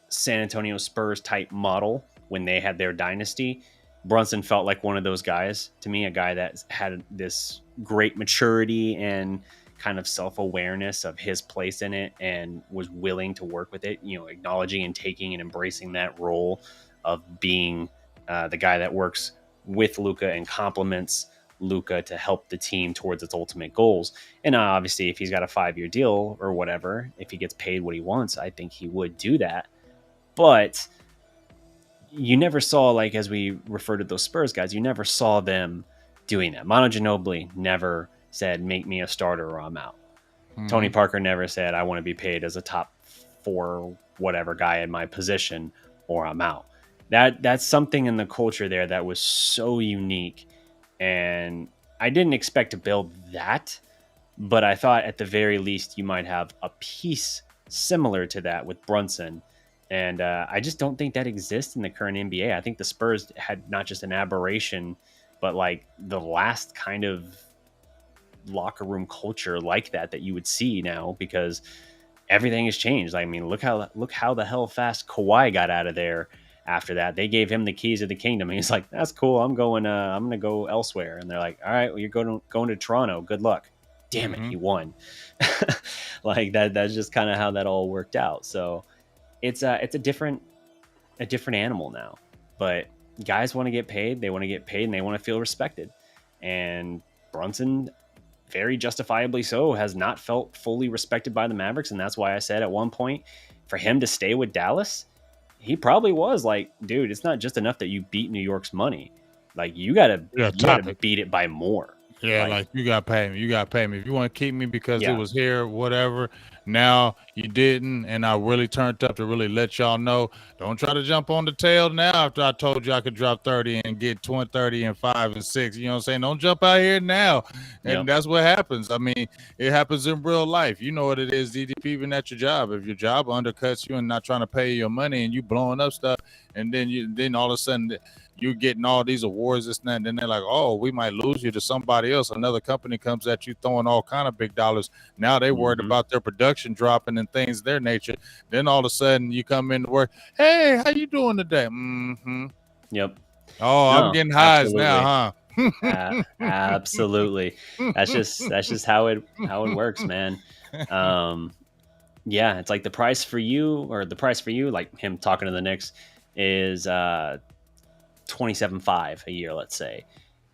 San Antonio Spurs type model when they had their dynasty, Brunson felt like one of those guys to me, a guy that had this great maturity and kind of self-awareness of his place in it and was willing to work with it, you know, acknowledging and taking and embracing that role of being the guy that works with Luka and complements Luka to help the team towards its ultimate goals. And obviously, if he's got a 5-year deal or whatever, if he gets paid what he wants, I think he would do that. But you never saw, like, as we refer to those Spurs guys, you never saw them doing that. Manu Ginobili never said, make me a starter or I'm out. Mm-hmm. Tony Parker never said, I want to be paid as a top 4 whatever guy in my position or I'm out. That's something in the culture there that was so unique. And I didn't expect to build that, but I thought at the very least you might have a piece similar to that with Brunson. And I just don't think that exists in the current NBA. I think the Spurs had not just an aberration, but like the last kind of locker room culture like that you would see now, because everything has changed. I mean, look how the hell fast Kawhi got out of there. After that, they gave him the keys of the kingdom. And he's like, that's cool. I'm going to go elsewhere. And they're like, all right, well, you're going to Toronto. Good luck. Damn it. He won. Like that's just kind of how that all worked out. So it's a different animal now, but guys want to get paid. They want to get paid and they want to feel respected. And Brunson, very justifiably so, has not felt fully respected by the Mavericks. And that's why I said at one point for him to stay with Dallas, he probably was like, dude, it's not just enough that you beat New York's money. Like you gotta beat it by more. Yeah, like you gotta pay me. You gotta pay me. If you want to keep me because it was here, whatever. Now you didn't, and I really turned up to really let y'all know. Don't try to jump on the tail now after I told you I could drop 30 and get 20, 30 and 5 and 6. You know what I'm saying? Don't jump out here now. And that's what happens. I mean, it happens in real life. You know what it is, DDP, even at your job. If your job undercuts you and not trying to pay your money and you blowing up stuff, and then all of a sudden you're getting all these awards, this and that, and then they're like, oh, we might lose you to somebody else. Another company comes at you throwing all kind of big dollars. Now they worried about their production dropping and things of their nature. Then all of a sudden you come into work, hey, how you doing today? Yep. Oh, I'm getting highs now, huh? Absolutely. That's just how it works, man. Yeah, it's like the price for you, like him talking to the Knicks, is $27.5 a year, let's say.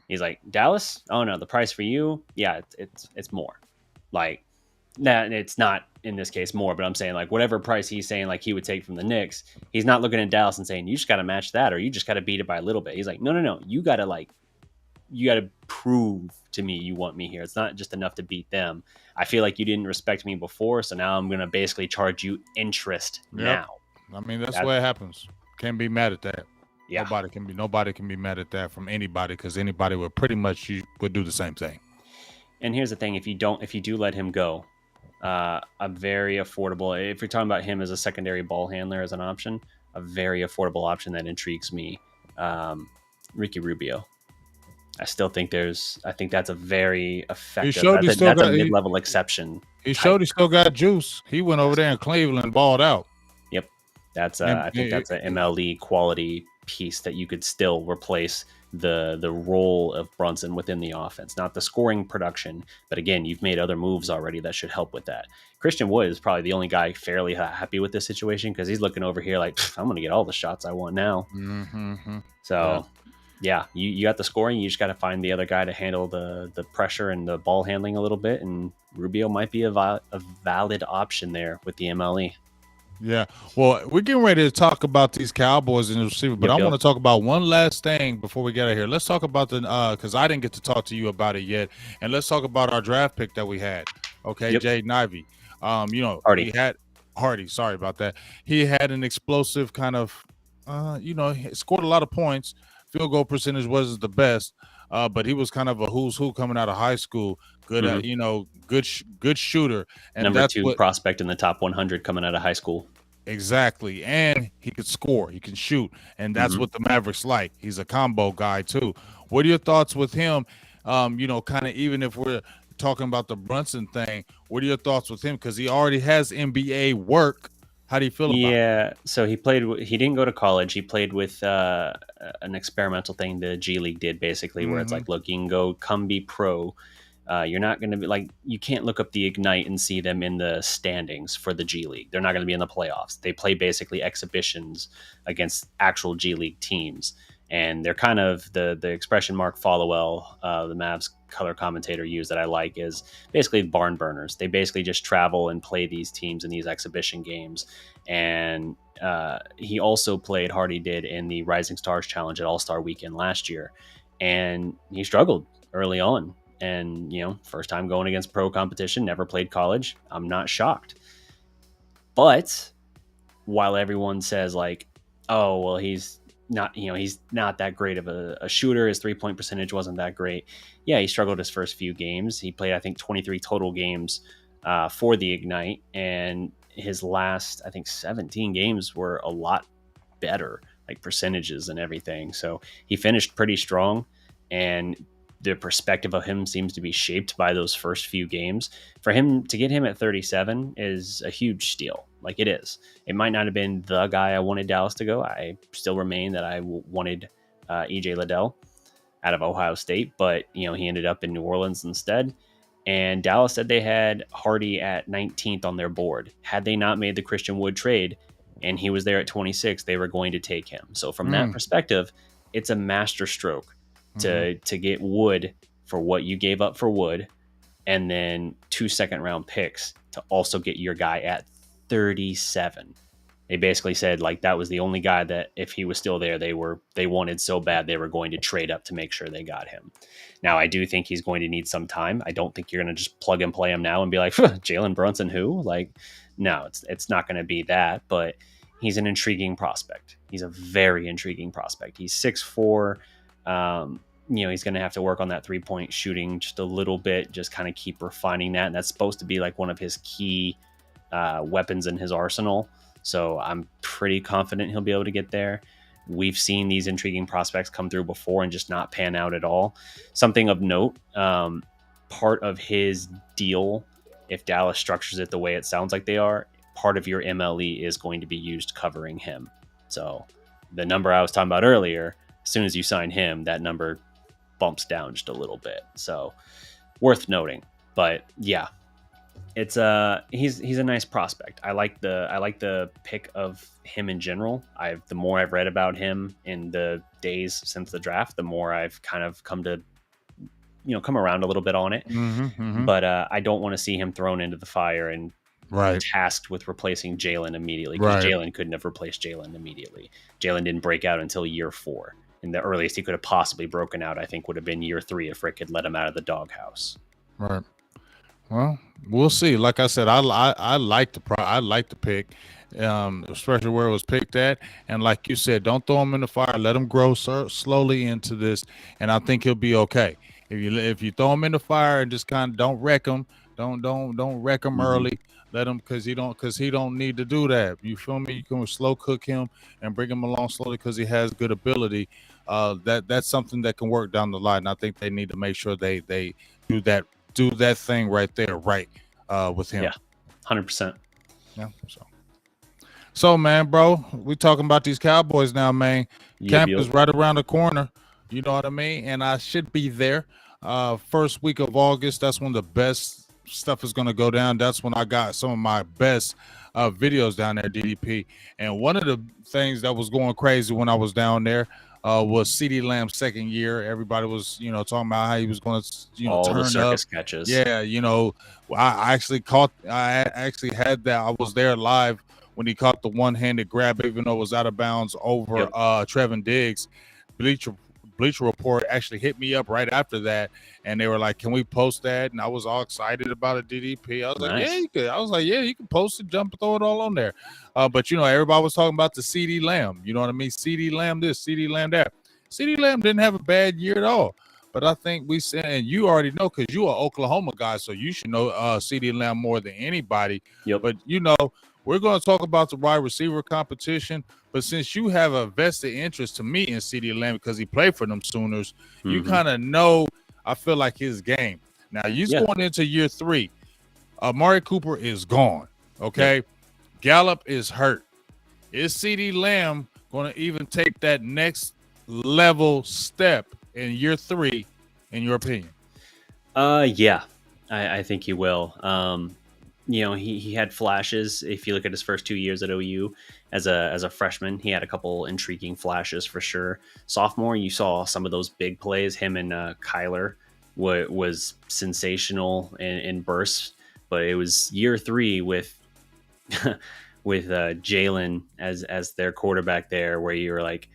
He's like, Dallas? Oh no, the price for you, yeah, it's more. Like that, it's not in this case more, but I'm saying like whatever price he's saying like he would take from the Knicks, he's not looking at Dallas and saying you just got to match that or you just got to beat it by a little bit. He's like, no, you got to prove to me you want me here. It's not just enough to beat them. I feel like you didn't respect me before, so now I'm gonna basically charge you interest now. I mean, that's the way it happens. Can't be mad at that. Yeah. Nobody can be mad at that from anybody, because anybody would pretty much would do the same thing. And here's the thing: if you do let him go, a very affordable. If you're talking about him as a secondary ball handler as an option, a very affordable option that intrigues me. Ricky Rubio. I think that's a very effective. That's a mid-level exception. He showed he still got juice. He went over there in Cleveland and balled out. Yep, I think that's an MLE quality piece that you could still replace the role of Brunson within the offense, not the scoring production, but again, you've made other moves already that should help with that. Christian Wood is probably the only guy fairly happy with this situation because he's looking over here like, I'm going to get all the shots I want now. So. Yeah, you got the scoring. You just got to find the other guy to handle the pressure and the ball handling a little bit. And Rubio might be a valid option there with the MLE. Yeah. Well, we're getting ready to talk about these Cowboys and the receiver, but I want to talk about one last thing before we get out of here. Let's talk about the because I didn't get to talk to you about it yet, and let's talk about our draft pick that we had. Okay, Yep. Jaden Ivey. Hardy. He had Hardy. Sorry about that. He had an explosive kind of, he scored a lot of points. Field goal percentage wasn't the best, but he was kind of a who's who coming out of high school. Good, good shooter, and Number that's 2 what. prospect in the top 100 coming out of high school. Exactly. And he could score, he can shoot. And that's what the Mavericks like. He's a combo guy, too. What are your thoughts with him? Kind of even if we're talking about the Brunson thing, what are your thoughts with him? Because he already has NBA work. How do you feel about it? Yeah, so he didn't go to college. He played with an experimental thing the G League did, basically, where it's like, look, you can come be pro. You're not going to be like, you can't look up the Ignite and see them in the standings for the G League. They're not going to be in the playoffs. They play basically exhibitions against actual G League teams. And they're kind of the expression Mark Followell, the Mavs color commentator, used that I like is basically barn burners. They basically just travel and play these teams in these exhibition games. And he also played, Hardy did, in the Rising Stars Challenge at All-Star Weekend last year. And he struggled early on. And, first time going against pro competition, never played college. I'm not shocked. But while everyone says like, oh, well, he's not that great of a shooter. His 3-point percentage wasn't that great. Yeah, he struggled his first few games. He played, I think, 23 total games for the Ignite. And his last, I think, 17 games were a lot better, like percentages and everything. So he finished pretty strong. And the perspective of him seems to be shaped by those first few games. For him to get him at 37 is a huge steal. Like, it is. It might not have been the guy I wanted Dallas to go. I still remain that I wanted EJ Liddell out of Ohio State, but he ended up in New Orleans instead. And Dallas said they had Hardy at 19th on their board. Had they not made the Christian Wood trade and he was there at 26, they were going to take him. So from that perspective, it's a master stroke to get Wood for what you gave up for Wood, and then 2 second-round picks to also get your guy at 37. They basically said like that was the only guy that if he was still there, they wanted so bad they were going to trade up to make sure they got him. Now, I do think he's going to need some time. I don't think you're going to just plug and play him now and be like, Jalen Brunson who? Like, no, it's not going to be that, but he's an intriguing prospect. He's a very intriguing prospect. He's 6'4". He's going to have to work on that 3-point shooting just a little bit, just kind of keep refining that. And that's supposed to be like one of his key weapons in his arsenal. So I'm pretty confident he'll be able to get there. We've seen these intriguing prospects come through before and just not pan out at all. Something of note, part of his deal, if Dallas structures it the way it sounds like they are, part of your MLE is going to be used covering him. So the number I was talking about earlier, as soon as you sign him, that number bumps down just a little bit. So worth noting. But yeah, it's he's a nice prospect. I like the pick of him in general. The more I've read about him in the days since the draft, the more I've kind of come to come around a little bit on it. But I don't want to see him thrown into the fire and tasked with replacing Jalen immediately, because Jalen couldn't have replaced Jalen immediately. Jalen didn't break out until year 4. And the earliest he could have possibly broken out, I think, would have been year 3 if Rick had let him out of the doghouse. Right. Well, we'll see. Like I said, I like the pick, especially where it was picked at. And like you said, don't throw him in the fire. Let him grow slowly into this, and I think he'll be okay. If you throw him in the fire and just kind of don't wreck him, don't wreck him early. Let him because he don't need to do that. You feel me? You can slow cook him and bring him along slowly because he has good ability. That's something that can work down the line. I think they need to make sure they do that thing right there, with him. Yeah, 100%. Yeah. So man, bro, we talking about these Cowboys now, man. Camp is right around the corner. You know what I mean? And I should be there. First week of August. That's when the best stuff is going to go down. That's when I got some of my best videos down there, DDP. And one of the things that was going crazy when I was down there was CeeDee Lamb's second year. Everybody was, talking about how he was going to, all turn the circus up. catches. Yeah, I actually had that. I was there live when he caught the one-handed grab, even though it was out of bounds over Yep. Trevin Diggs. Bleacher Report actually hit me up right after that, and they were like, "Can we post that?" And I was all excited about a DDP. I was like, Nice. "Yeah, you could." I was like, "Yeah, you can post it, jump, throw it all on there." But everybody was talking about the CD Lamb. You know what I mean? CD Lamb this, CD Lamb that. CD Lamb didn't have a bad year at all. But I think we said, and you already know because you are Oklahoma guy, so you should know CD Lamb more than anybody. Yep. But we're going to talk about the wide receiver competition. But since you have a vested interest to me in CD Lamb because he played for them Sooners, you kind of know, I feel like, his game. Now, he's going into year 3. Amari Cooper is gone, okay? Yep. Gallup is hurt. Is CD Lamb going to even take that next level step in year 3, in your opinion? Yeah, I think he will. He had flashes. If you look at his first 2 years at OU as a freshman, he had a couple intriguing flashes for sure. Sophomore, you saw some of those big plays. Him and Kyler was sensational in bursts. But it was year 3 with with Jalen as their quarterback there, where you were like,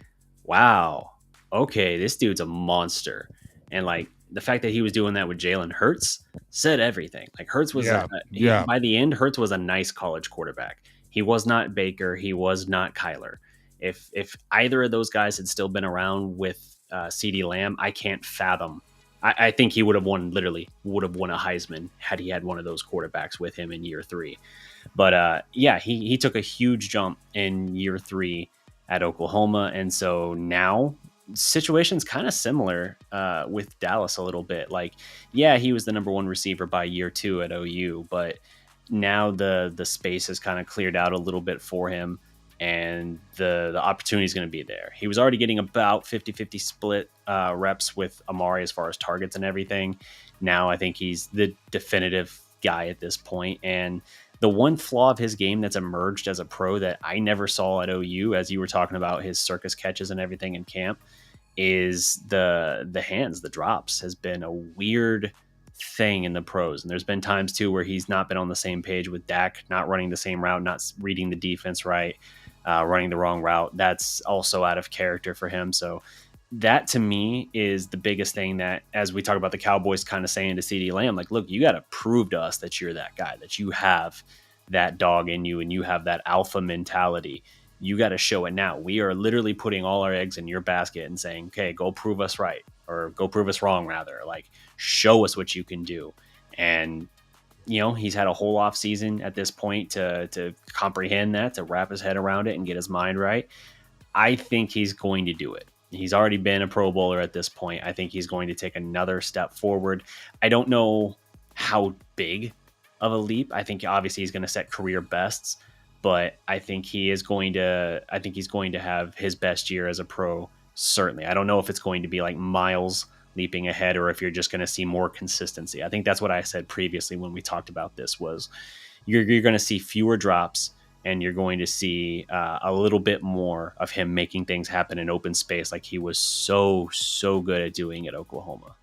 wow, okay, this dude's a monster. And like the fact that he was doing that with Jalen Hurts said everything. Like Hurts was by the end, Hurts was a nice college quarterback. He was not Baker. He was not Kyler. If either of those guys had still been around with CeeDee Lamb, I can't fathom. I think he would have won a Heisman had he had one of those quarterbacks with him in year 3. But he took a huge jump in year 3 at Oklahoma. And so now situation's kind of similar with Dallas a little bit. Like, yeah, he was the number 1 receiver by year 2 at OU, but now the space has kind of cleared out a little bit for him, and the opportunity is going to be there. He was already getting about 50-50 split reps with Amari as far as targets and everything. Now I think he's the definitive guy at this point. And the one flaw of his game that's emerged as a pro that I never saw at OU, as you were talking about his circus catches and everything in camp, is the hands, the drops has been a weird thing in the pros. And there's been times too where he's not been on the same page with Dak, not running the same route, not reading the defense right, running the wrong route. That's also out of character for him. So that to me is the biggest thing that, as we talk about the Cowboys kind of saying to CeeDee Lamb, like, look, you got to prove to us that you're that guy, that you have that dog in you and you have that alpha mentality. You got to show it now. We are literally putting all our eggs in your basket and saying, okay, go prove us right, or go prove us wrong, rather. Like, show us what you can do. And, he's had a whole off season at this point to comprehend that, to wrap his head around it and get his mind right. I think he's going to do it. He's already been a Pro Bowler at this point. I think he's going to take another step forward. I don't know how big of a leap. I think obviously he's going to set career bests, but I think he's going to have his best year as a pro. Certainly. I don't know if it's going to be like miles leaping ahead or if you're just going to see more consistency. I think that's what I said previously when we talked about this, was you're going to see fewer drops, and you're going to see a little bit more of him making things happen in open space, like he was so good at doing at Oklahoma.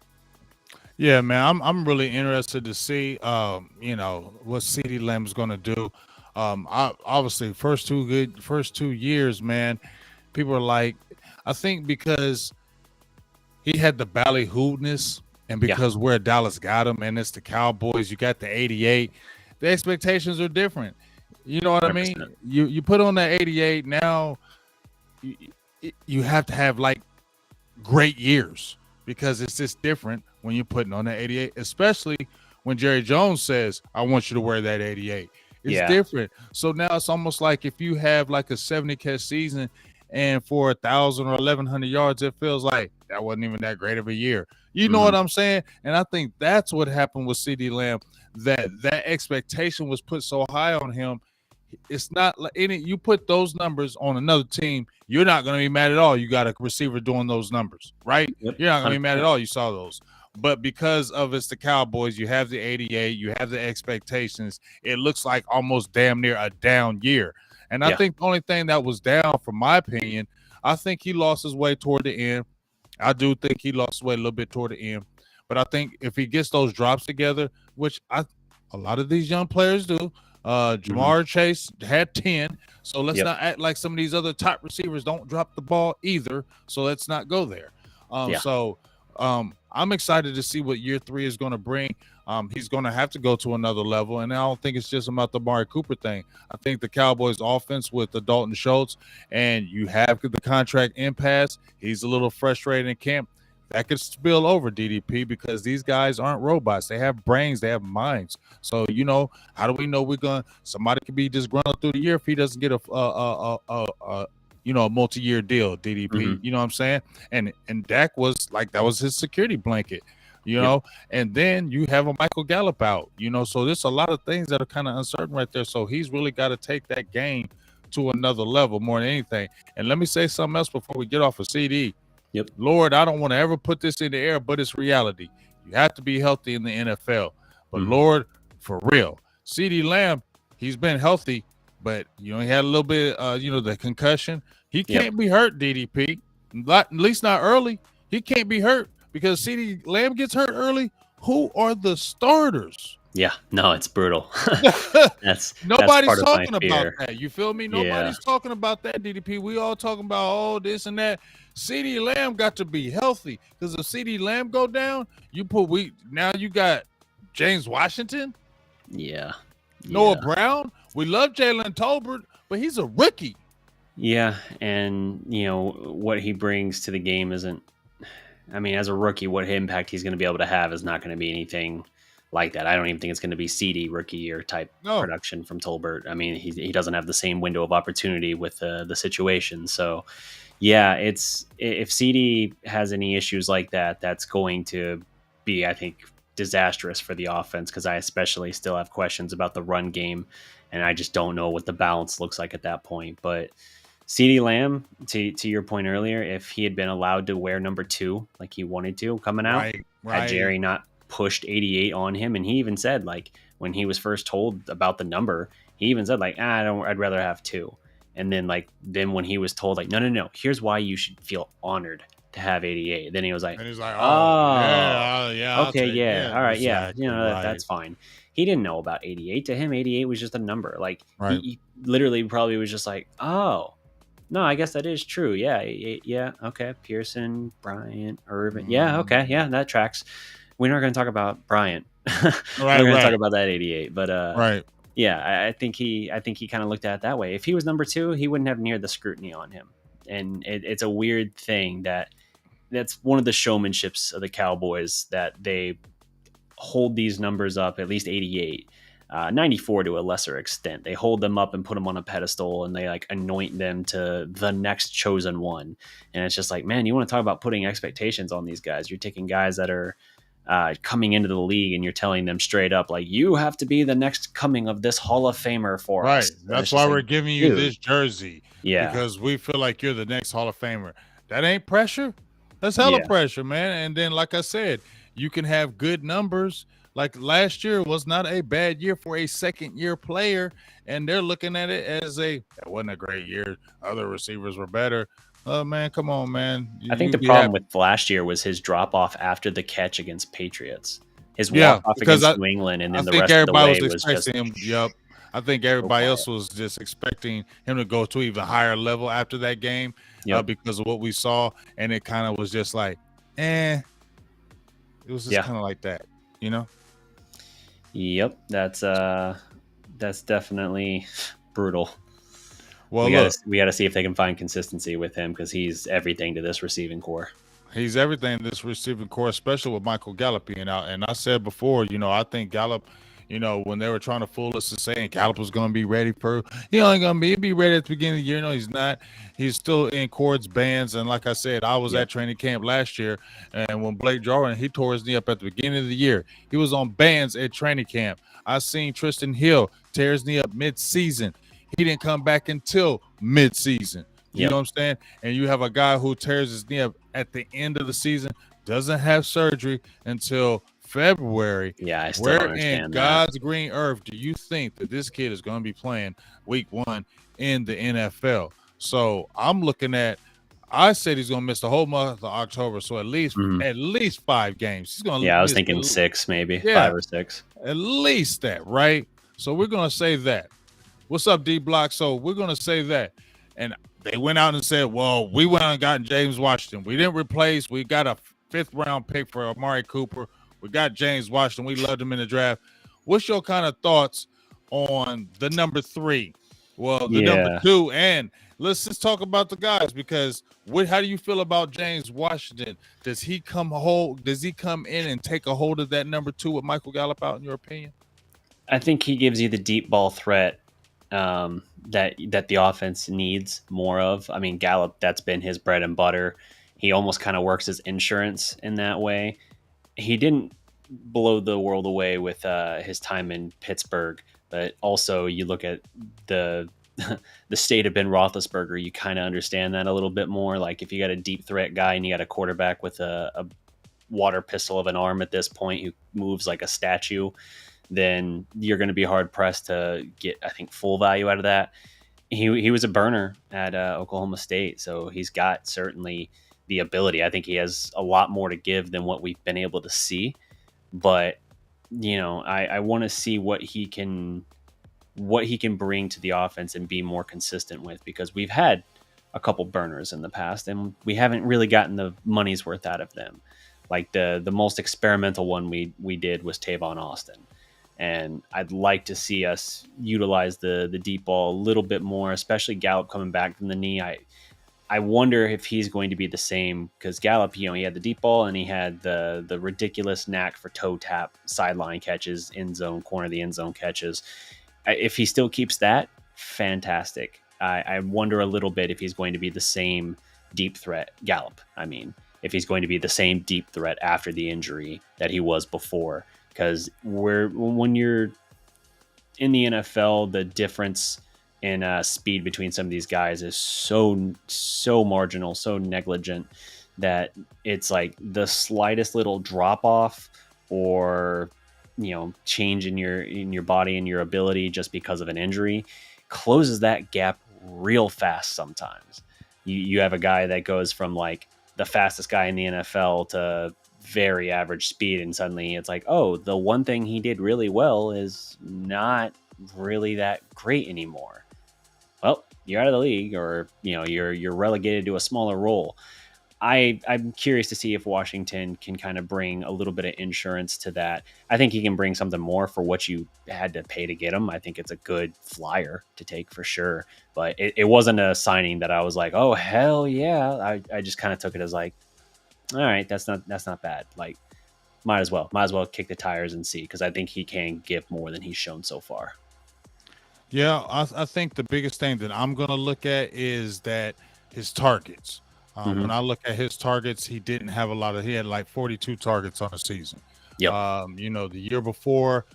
Yeah, man, I'm really interested to see, what CeeDee Lamb is going to do. Obviously, first 2 years, man, people are like, I think because he had the ballyhooedness, and because where Dallas got him, and it's the Cowboys, you got the 88, the expectations are different. You know what 100%. I mean? You put on that 88, now you have to have like great years, because it's just different when you're putting on that 88, especially when Jerry Jones says, I want you to wear that 88. It's different. So now it's almost like if you have like a 70 catch season and for 1,000 or 1,100 yards, it feels like that wasn't even that great of a year. You know what I'm saying? And I think that's what happened with CeeDee Lamb, that expectation was put so high on him. It's not like you put those numbers on another team, you're not going to be mad at all. You got a receiver doing those numbers, right? Yep. You're not going to be mad at all. You saw those. But because of it's the Cowboys, you have the 88, you have the expectations. It looks like almost damn near a down year. And I think the only thing that was down, from my opinion, I think he lost his way toward the end. I do think he lost his way a little bit toward the end. But I think if he gets those drops together, which a lot of these young players do, Jamar Chase had 10. So let's Yep. not act like some of these other top receivers don't drop the ball either. So let's not go there. Yeah. So I'm excited to see what year 3 is going to bring. He's going to have to go to another level. And I don't think it's just about the Amari Cooper thing. I think the Cowboys offense with the Dalton Schultz, and you have the contract impasse. He's a little frustrated in camp. That could spill over DDP because these guys aren't robots. They have brains. They have minds. So, how do we know somebody could be disgruntled through the year if he doesn't get a multi-year deal, DDP. You know what I'm saying? And Dak was like, that was his security blanket, and then you have a Michael Gallup out, so there's a lot of things that are kind of uncertain right there. So he's really got to take that game to another level more than anything. And let me say something else before we get off of CD. Yep. Lord, I don't want to ever put this in the air, but it's reality. You have to be healthy in the NFL. But Lord, for real, CD Lamb, he's been healthy, but he had a little bit, the concussion. He can't be hurt, DDP. At least not early. He can't be hurt because CD Lamb gets hurt early. Who are the starters? Yeah, no, it's brutal. Nobody's talking about that. You feel me? Nobody's talking about that, DDP. We all talking about this and that. CD Lamb got to be healthy because if CD Lamb go down, you got James Washington. Yeah. Noah Brown. We love Jalen Tobert, but he's a rookie. Yeah, and what he brings to the game isn't. I mean, as a rookie, what impact he's going to be able to have is not going to be anything like that. I don't even think it's going to be CD rookie year type production from Tolbert. I mean, he doesn't have the same window of opportunity with the situation. So, yeah, if CD has any issues like that, that's going to be, I think, disastrous for the offense because I especially still have questions about the run game, and I just don't know what the balance looks like at that point. But CeeDee Lamb, to your point earlier, if he had been allowed to wear number 2 like he wanted to coming out, had Jerry not pushed 88 on him, and he even said, like, when he was first told about the number, he even said, like, I'd rather have 2. And then when he was told, like, no, here's why you should feel honored to have 88. Then he was like, oh, yeah, okay, yeah, all right, exactly, yeah, that's fine. He didn't know about 88. To him, 88 was just a number. Like, he literally probably was just like, oh, no, I guess that is true. Yeah, okay. Pearson, Bryant, Irvin. Yeah, okay, yeah, that tracks. We're not going to talk about Bryant. We're going to talk about that 88. But yeah, I think he kind of looked at it that way. If he was number 2, he wouldn't have near the scrutiny on him. And it's a weird thing that's one of the showmanships of the Cowboys, that they hold these numbers up, at least 88, 94 to a lesser extent. They hold them up and put them on a pedestal, and they anoint them to the next chosen one. And it's just like, man, you want to talk about putting expectations on these guys. You're taking guys that are coming into the league, and you're telling them straight up, like, you have to be the next coming of this Hall of Famer for us. That's why we're giving you this jersey. Yeah. Because we feel like you're the next Hall of Famer. That ain't pressure. That's hella pressure, man. And then, like I said, you can have good numbers. Like last year was not a bad year for a second-year player, and they're looking at it as that wasn't a great year. Other receivers were better. Man, come on, man. I think the problem with last year was his drop-off after the catch against Patriots. His walk-off against New England, and then the rest of the way was just... him. Yep. I think everybody else was just expecting him to go to even higher level after that game because of what we saw, and it kind of was just like, It was just kind of like that, Yep, that's definitely brutal. Well, we got to see if they can find consistency with him, because he's everything to this receiving core. He's everything to this receiving core, especially with Michael Gallup being out. And I said before, I think Gallup, when they were trying to fool us to saying Gallup was going to be ready he only going to be ready at the beginning of the year. No, he's not. He's still in cords, bands. And like I said, I was at training camp last year, and when Blake Jarwin, he tore his knee up at the beginning of the year. He was on bands at training camp. I seen Tristan Hill tear his knee up mid-season. He didn't come back until mid-season. You know what I'm saying? And you have a guy who tears his knee up at the end of the season, doesn't have surgery until February. Yeah, I still don't understand in God's green earth do you think that this kid is going to be playing week 1 in the NFL? So I'm looking at, I said he's going to miss the whole month of October, so at least 5 games. He's going to I was thinking 6, maybe 5 or 6. At least that, right? So we're gonna say that. What's up, D Block? So we're gonna say that. And they went out and said, well, we went out and got James Washington. We didn't replace. We got a 5th round pick for Amari Cooper. We got James Washington. We loved him in the draft. What's your kind of thoughts on the number 3? Well, the number 2, and let's just talk about the guys, because how do you feel about James Washington? Does he come in and take a hold of that number 2 with Michael Gallup out, in your opinion? I think he gives you the deep ball threat that the offense needs more of. I mean, Gallup, that's been his bread and butter. He almost kind of works as insurance in that way. He didn't blow the world away with his time in Pittsburgh, but also you look at the state of Ben Roethlisberger, you kind of understand that a little bit more. Like, if you got a deep threat guy and you got a quarterback with a water pistol of an arm at this point who moves like a statue, then you're going to be hard pressed to get, I think, full value out of that. He was a burner at Oklahoma State, so he's got certainly the ability. I think he has a lot more to give than what we've been able to see. But I want to see what he can bring to the offense and be more consistent with, because we've had a couple burners in the past and we haven't really gotten the money's worth out of them. Like the most experimental one we did was Tavon Austin. And I'd like to see us utilize the deep ball a little bit more, especially Gallup coming back from the knee. I wonder if he's going to be the same, because Gallup, he had the deep ball and he had the ridiculous knack for toe tap, sideline catches, end zone, corner of the end zone catches. If he still keeps that, fantastic. I wonder a little bit if he's going to be the same deep threat, Gallup. I mean, if he's going to be the same deep threat after the injury that he was before. Because when you're in the NFL, the difference in speed between some of these guys is so marginal, so negligent, that it's like the slightest little drop off or change in your body and your ability just because of an injury closes that gap real fast. Sometimes you have a guy that goes from like the fastest guy in the NFL to very average speed, and suddenly it's like, oh, the one thing he did really well is not really that great anymore. Well, you're out of the league, or you're relegated to a smaller role. I'm curious to see if Washington can kind of bring a little bit of insurance to that. I think he can bring something more for what you had to pay to get him. I think it's a good flyer to take for sure, but it wasn't a signing that I was like, oh hell yeah. I just kind of took it as like, all right, that's not bad. Like, might as well kick the tires and see, because I think he can give more than he's shown so far. Yeah, I think the biggest thing that I'm going to look at is that his targets. When I look at his targets, he didn't have a lot of. He had like 42 targets on the season. Yep. The year before,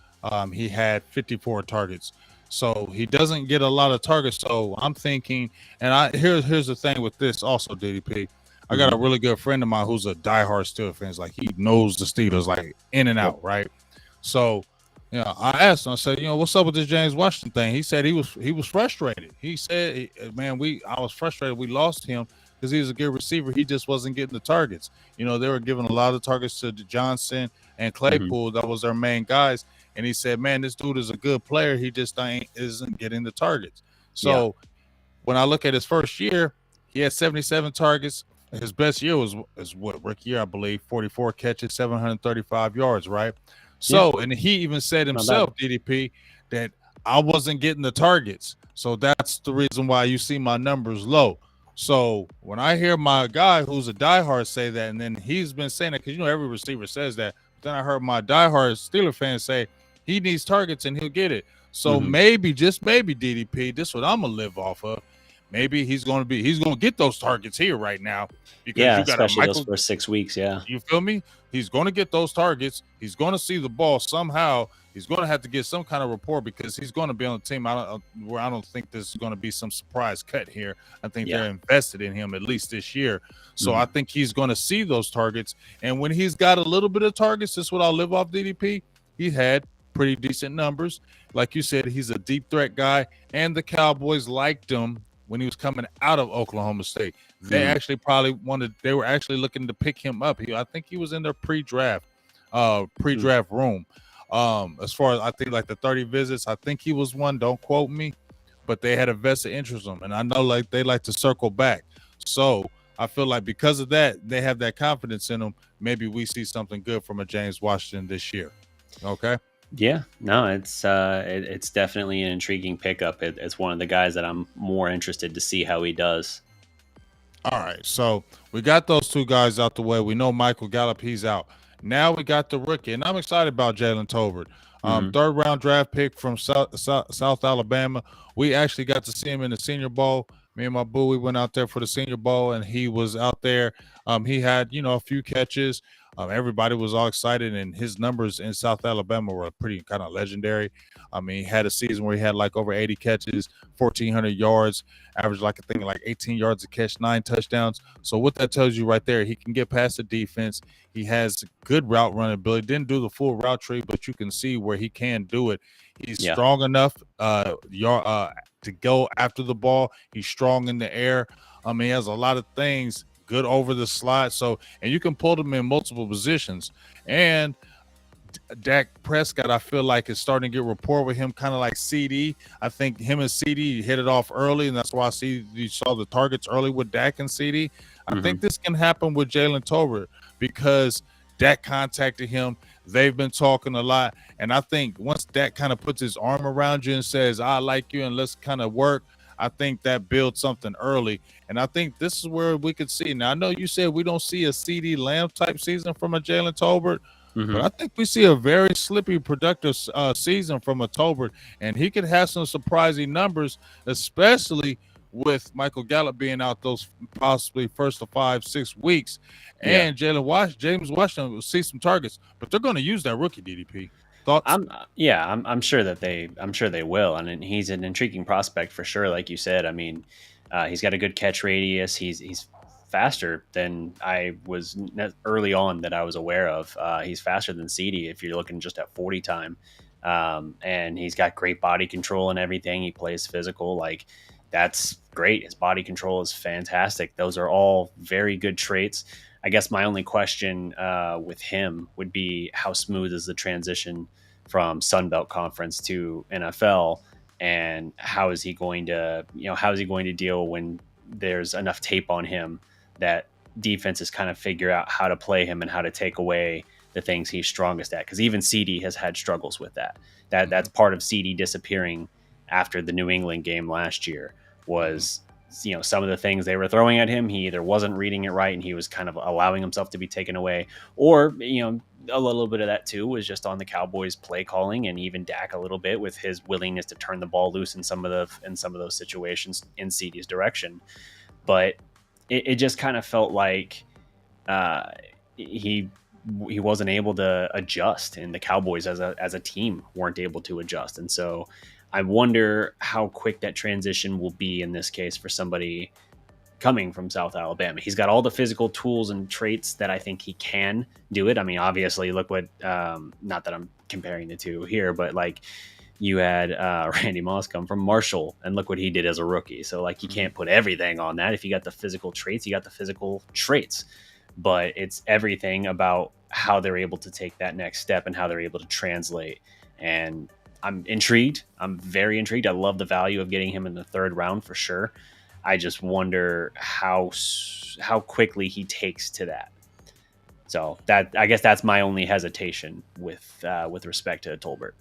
he had 54 targets. So he doesn't get a lot of targets. So I'm thinking, and here's the thing with this also, DDP. I got a really good friend of mine who's a diehard Steelers fan. Like, he knows the Steelers like in and out, right? So, I asked him. I said, what's up with this James Washington thing? He said he was frustrated. He said, man, I was frustrated. We lost him because he was a good receiver. He just wasn't getting the targets. They were giving a lot of targets to Johnson and Claypool. That was their main guys. And he said, man, this dude is a good player. He just isn't getting the targets. So when I look at his first year, he had 77 targets. His best year was rookie year, I believe, 44 catches, 735 yards, right? So, and he even said himself, DDP, that I wasn't getting the targets. So that's the reason why you see my numbers low. So when I hear my guy who's a diehard say that, and then he's been saying it, because every receiver says that, but then I heard my diehard Steeler fan say he needs targets and he'll get it. So maybe, just maybe, DDP, this is what I'm gonna live off of. Maybe he's going to get those targets here right now, because you got especially those first 6 weeks. Yeah, you feel me? He's going to get those targets. He's going to see the ball somehow. He's going to have to get some kind of rapport, because he's going to be on the team. I don't think there's going to be some surprise cut here. I think they're invested in him at least this year. So I think he's going to see those targets. And when he's got a little bit of targets, this is what I'll live off, DDP. He had pretty decent numbers. Like you said, he's a deep threat guy, and the Cowboys liked him when he was coming out of Oklahoma State. They actually they were actually looking to pick him up. I think he was in their pre-draft room. As far as I think like the 30 visits, I think he was one. Don't quote me, but they had a vested interest in him, and I know like they like to circle back. So I feel like because of that, they have that confidence in him. Maybe we see something good from a James Washington this year. Okay. Yeah, no, it's definitely an intriguing pickup. It's one of the guys that I'm more interested to see how he does. All right, so we got those two guys out the way. We know Michael Gallup, he's out. Now we got the rookie, and I'm excited about Jalen Tobert. Hmm. Third round draft pick from South Alabama. We actually got to see him in the Senior Bowl. Me and my boo, we went out there for the Senior Bowl, and he was out there. He had, a few catches. Everybody was all excited, and his numbers in South Alabama were pretty kind of legendary. I mean, he had a season where he had like over 80 catches, 1,400 yards, average like I think like 18 yards a catch, 9 touchdowns. So what that tells you right there, he can get past the defense. He has good route running ability. Didn't do the full route tree, but you can see where he can do it. He's Yeah. strong enough to go after the ball. He's strong in the air. He has a lot of things good over the slot. So, and you can pull them in multiple positions. And Dak Prescott, I feel like, is starting to get rapport with him, kind of like CD. I think him and CD hit it off early, and that's why you saw the targets early with Dak and CD. I Hmm. think this can happen with Jalen Tobert because Dak contacted him. They've been talking a lot, and I think once Dak kind of puts his arm around you and says, "I like you," and let's kind of work, I think that builds something early. And I think this is where we could see. Now, I know you said we don't see a CD Lamb type season from a Jalen Tobert, but Hmm. I think we see a very slippy, productive season from a Tobert, and he could have some surprising numbers, especially with Michael Gallup being out those possibly first of 5-6 weeks, Yeah. and James Washington will see some targets, but they're going to use that rookie DDP. Thoughts? I'm sure that I'm sure they will, and he's an intriguing prospect for sure. Like you said, I mean, he's got a good catch radius. He's faster than I was early on that I was aware of. He's faster than CD if you're looking just at 40 time, and he's got great body control and everything. He plays physical, like that's great. His body control is fantastic. Those are all very good traits. I guess my only question with him would be how smooth is the transition from Sun Belt Conference to NFL, and how is he going to, how is he going to deal when there's enough tape on him that defenses kind of figure out how to play him and how to take away the things he's strongest at? Because even CD has had struggles with that. That's part of CD disappearing after the New England game last year was some of the things they were throwing at him, he either wasn't reading it right and he was kind of allowing himself to be taken away, or a little bit of that too was just on the Cowboys play calling, and even Dak a little bit with his willingness to turn the ball loose in some of those situations in CD's direction. But it just kind of felt like he wasn't able to adjust, and the Cowboys as a team weren't able to adjust. And so I wonder how quick that transition will be in this case for somebody coming from South Alabama. He's got all the physical tools and traits that I think he can do it. I mean, obviously, look what, not that I'm comparing the two here, but like you had Randy Moss come from Marshall, and look what he did as a rookie. So like you can't put everything on that. If you got the physical traits, you got the physical traits. But it's everything about how they're able to take that next step and how they're able to translate. And I'm intrigued. I'm very intrigued. I love the value of getting him in the third round for sure. I just wonder how quickly he takes to that. So that, I guess that's my only hesitation with respect to Tolbert.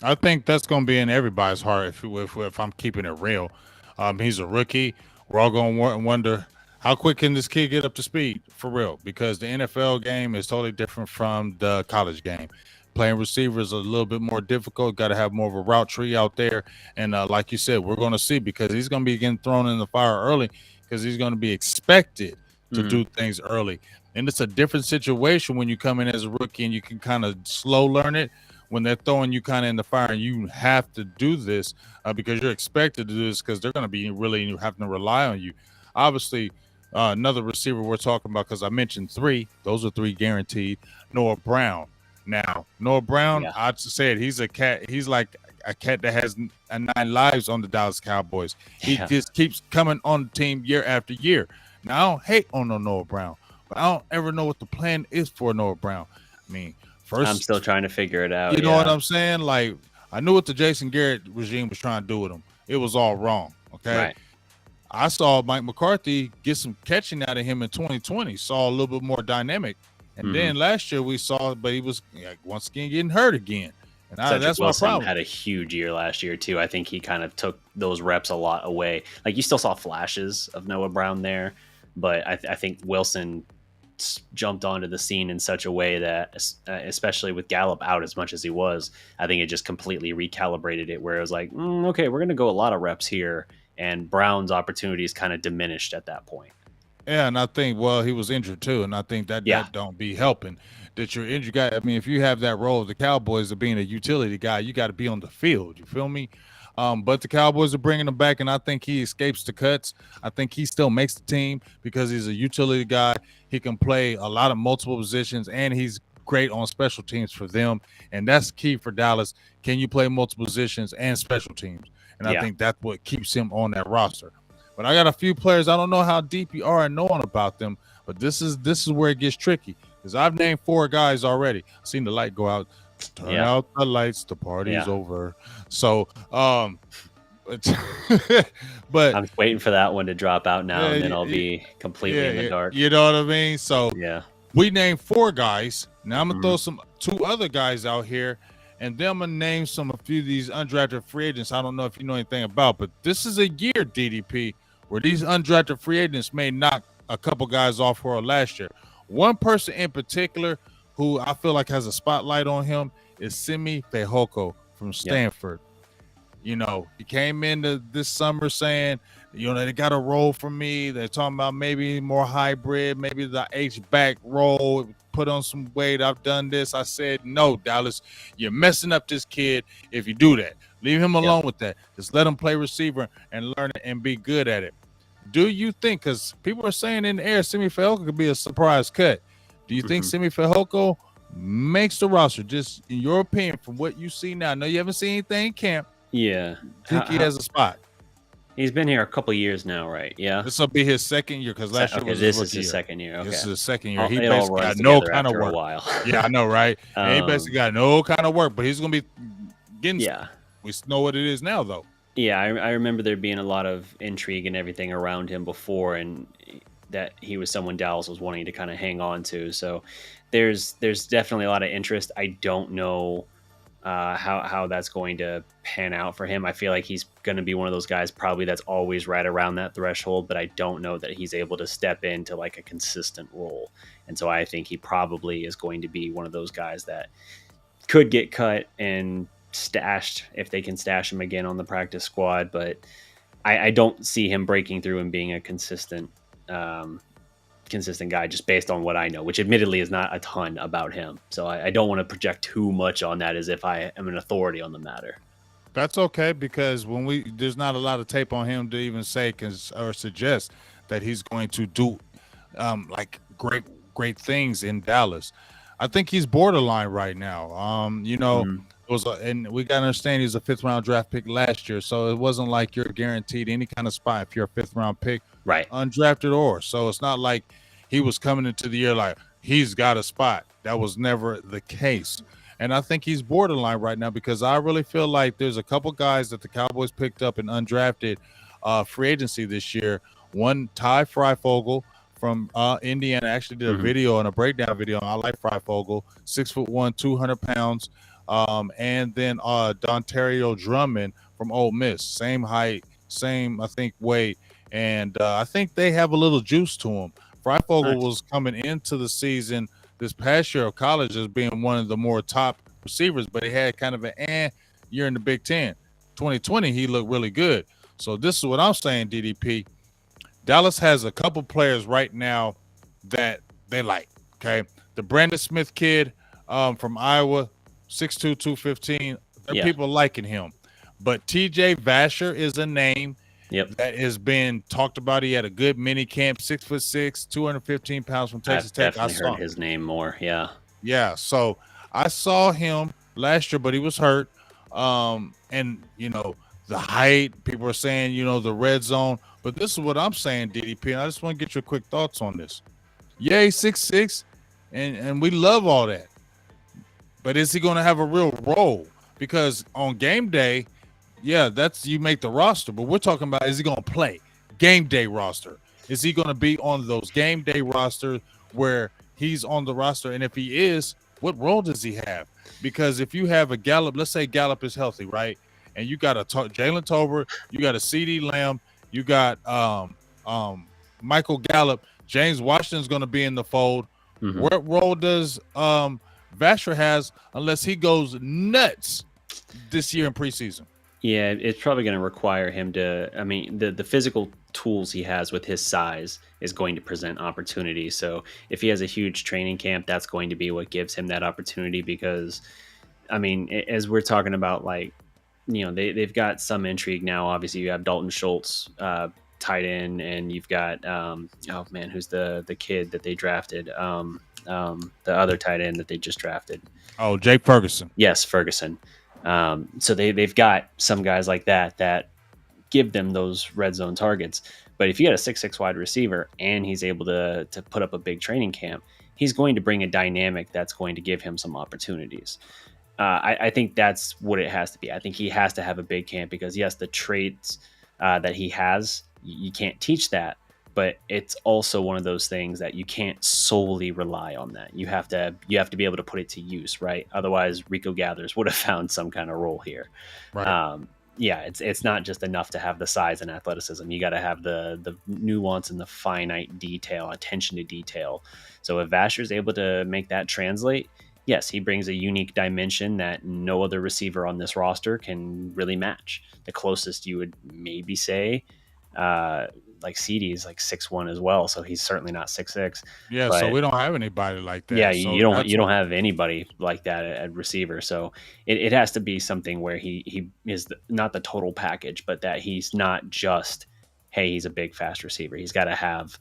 I think that's going to be in everybody's heart if I'm keeping it real. He's a rookie. We're all going to wonder how quick can this kid get up to speed for real, because the NFL game is totally different from the college game. Playing receiver is a little bit more difficult. Got to have more of a route tree out there. And like you said, we're going to see, because he's going to be getting thrown in the fire early, because he's going to be expected to Mm-hmm. do things early. And it's a different situation when you come in as a rookie and you can kind of slow learn it. When they're throwing you kind of in the fire, and you have to do this because you're expected to do this, because they're going to be really having to rely on you. Obviously, another receiver we're talking about, because I mentioned 3. Those are 3 guaranteed. Noah Brown. Now, Noah Brown, Yeah. I just said he's a cat. He's like a cat that has 9 lives on the Dallas Cowboys. He just keeps coming on the team year after year. Now, I don't hate on Noah Brown, but I don't ever know what the plan is for Noah Brown. I mean, I'm still trying to figure it out. You know what I'm saying? Like, I knew what the Jason Garrett regime was trying to do with him. It was all wrong. Okay. Right. I saw Mike McCarthy get some catching out of him in 2020, saw a little bit more dynamic. And then last year we saw, but he was once again getting hurt again. And that's Wilson my problem. Had a huge year last year too. I think he kind of took those reps a lot away. Like you still saw flashes of Noah Brown there, but I think Wilson jumped onto the scene in such a way that, especially with Gallup out as much as he was, I think it just completely recalibrated it. Where it was like, okay, we're going to go a lot of reps here, and Brown's opportunities kind of diminished at that point. Yeah, and I think, he was injured too, and I think that don't be helping. That you're injured guy. I mean, if you have that role of the Cowboys of being a utility guy, you got to be on the field. You feel me? But the Cowboys are bringing him back, and I think he escapes the cuts. I think he still makes the team because he's a utility guy. He can play a lot of multiple positions, and he's great on special teams for them. And that's key for Dallas. Can you play multiple positions and special teams? And I think that's what keeps him on that roster. But I got a few players. I don't know how deep you are in knowing about them, but this is where it gets tricky. Because I've named 4 guys already. I've seen the light go out. Turn out the lights. The party's over. So, but I'm waiting for that one to drop out now, and then I'll be completely in the dark. You know what I mean? So we named 4 guys. Now I'm gonna throw 2 other guys out here, and then I'm gonna name a few of these undrafted free agents. I don't know if you know anything about, but this is a year, DDP, where these undrafted free agents may knock a couple guys off for last year. One person in particular who I feel like has a spotlight on him is Simi Fehoko from Stanford. You know, he came into this summer saying, they got a role for me. They're talking about maybe more hybrid, maybe the H-back role, put on some weight. I've done this. I said, no, Dallas, you're messing up this kid if you do that. Leave him alone with that. Just let him play receiver and learn it and be good at it. Do you think, because people are saying in the air, Simi Fehoko could be a surprise cut. Do you think Simi Fehoko makes the roster? Just in your opinion, from what you see now, I know you haven't seen anything in camp. Yeah. Think he has a spot? He's been here a couple years now, right? Yeah. This will be his second year because last year was this is his second year. Okay. This is his second year. He basically got no kind of work. A while. Yeah, I know, right? And he basically got no kind of work, but he's going to be getting. Yeah. We know what it is now, though. Yeah, I remember there being a lot of intrigue and everything around him before, and that he was someone Dallas was wanting to kind of hang on to. So there's definitely a lot of interest. I don't know how that's going to pan out for him. I feel like he's going to be one of those guys probably that's always right around that threshold, but I don't know that he's able to step into like a consistent role. And so I think he probably is going to be one of those guys that could get cut and stashed if they can stash him again on the practice squad, but I don't see him breaking through and being a consistent guy just based on what I know, which admittedly is not a ton about him. So I don't want to project too much on that as if I am an authority on the matter. That's okay, because there's not a lot of tape on him to even say or suggest that he's going to do like great things in Dallas. I think he's borderline right now. And we got to understand he's a 5th round draft pick last year, so it wasn't like you're guaranteed any kind of spot if you're a 5th round pick, right? Undrafted so it's not like he was coming into the year like he's got a spot. That was never the case, and I think he's borderline right now because I really feel like there's a couple guys that the Cowboys picked up in undrafted free agency this year. One, Ty Freifogel from Indiana, actually did a video and a breakdown video. I like Freifogel, 6'1", 200 pounds. And then Dontario Drummond from Ole Miss, same height, same I think weight, and I think they have a little juice to him. Freifogel was coming into the season this past year of college as being one of the more top receivers, but he had kind of an year in the Big Ten. 2020, he looked really good. So this is what I'm saying, DDP. Dallas has a couple players right now that they like. Okay, the Brandon Smith kid from Iowa. 6'2", 215. There are people liking him. But TJ Vasher is a name that has been talked about. He had a good mini camp, 6'6", 215 pounds from Texas Tech. I heard his name more. Yeah. Yeah. So I saw him last year, but he was hurt. And, the height, people are saying, the red zone. But this is what I'm saying, DDP, and I just want to get your quick thoughts on this. Yay, 6'6", and we love all that. But is he going to have a real role? Because on game day, yeah, that's you make the roster. But we're talking about, is he going to play game day roster? Is he going to be on those game day roster where he's on the roster? And if he is, what role does he have? Because if you have a Gallup, let's say Gallup is healthy, right? And you got a Jalen Tobert, you got a CD Lamb, you got Michael Gallup, James Washington's going to be in the fold. Mm-hmm. What role does Vasher has unless he goes nuts this year in preseason? Yeah, it's probably going to require him to. I mean, the physical tools he has with his size is going to present opportunity. So if he has a huge training camp, that's going to be what gives him that opportunity. Because, I mean, as we're talking about, like, they've got some intrigue now. Obviously, you have Dalton Schultz, tight end, and you've got who's the kid that they drafted? The other tight end that they just drafted. Oh, Jake Ferguson. Yes, Ferguson. So they've got some guys like that give them those red zone targets. But if you got a 6'6" wide receiver and he's able to put up a big training camp, he's going to bring a dynamic that's going to give him some opportunities. I think that's what it has to be. I think he has to have a big camp because, yes, the traits that he has, you can't teach that. But it's also one of those things that you can't solely rely on that. You have to be able to put it to use, right? Otherwise, Rico Gathers would have found some kind of role here. Right. It's not just enough to have the size and athleticism. You got to have the nuance and the finite detail, attention to detail. So if Vasher's able to make that translate, yes, he brings a unique dimension that no other receiver on this roster can really match. The closest you would maybe say, like CD is like 6'1" as well, so he's certainly not 6'6". Yeah, but so we don't have anybody like that. Yeah, so you don't have anybody like that at receiver. So it has to be something where he is not the total package, but that he's not just, hey, he's a big fast receiver. He's got to have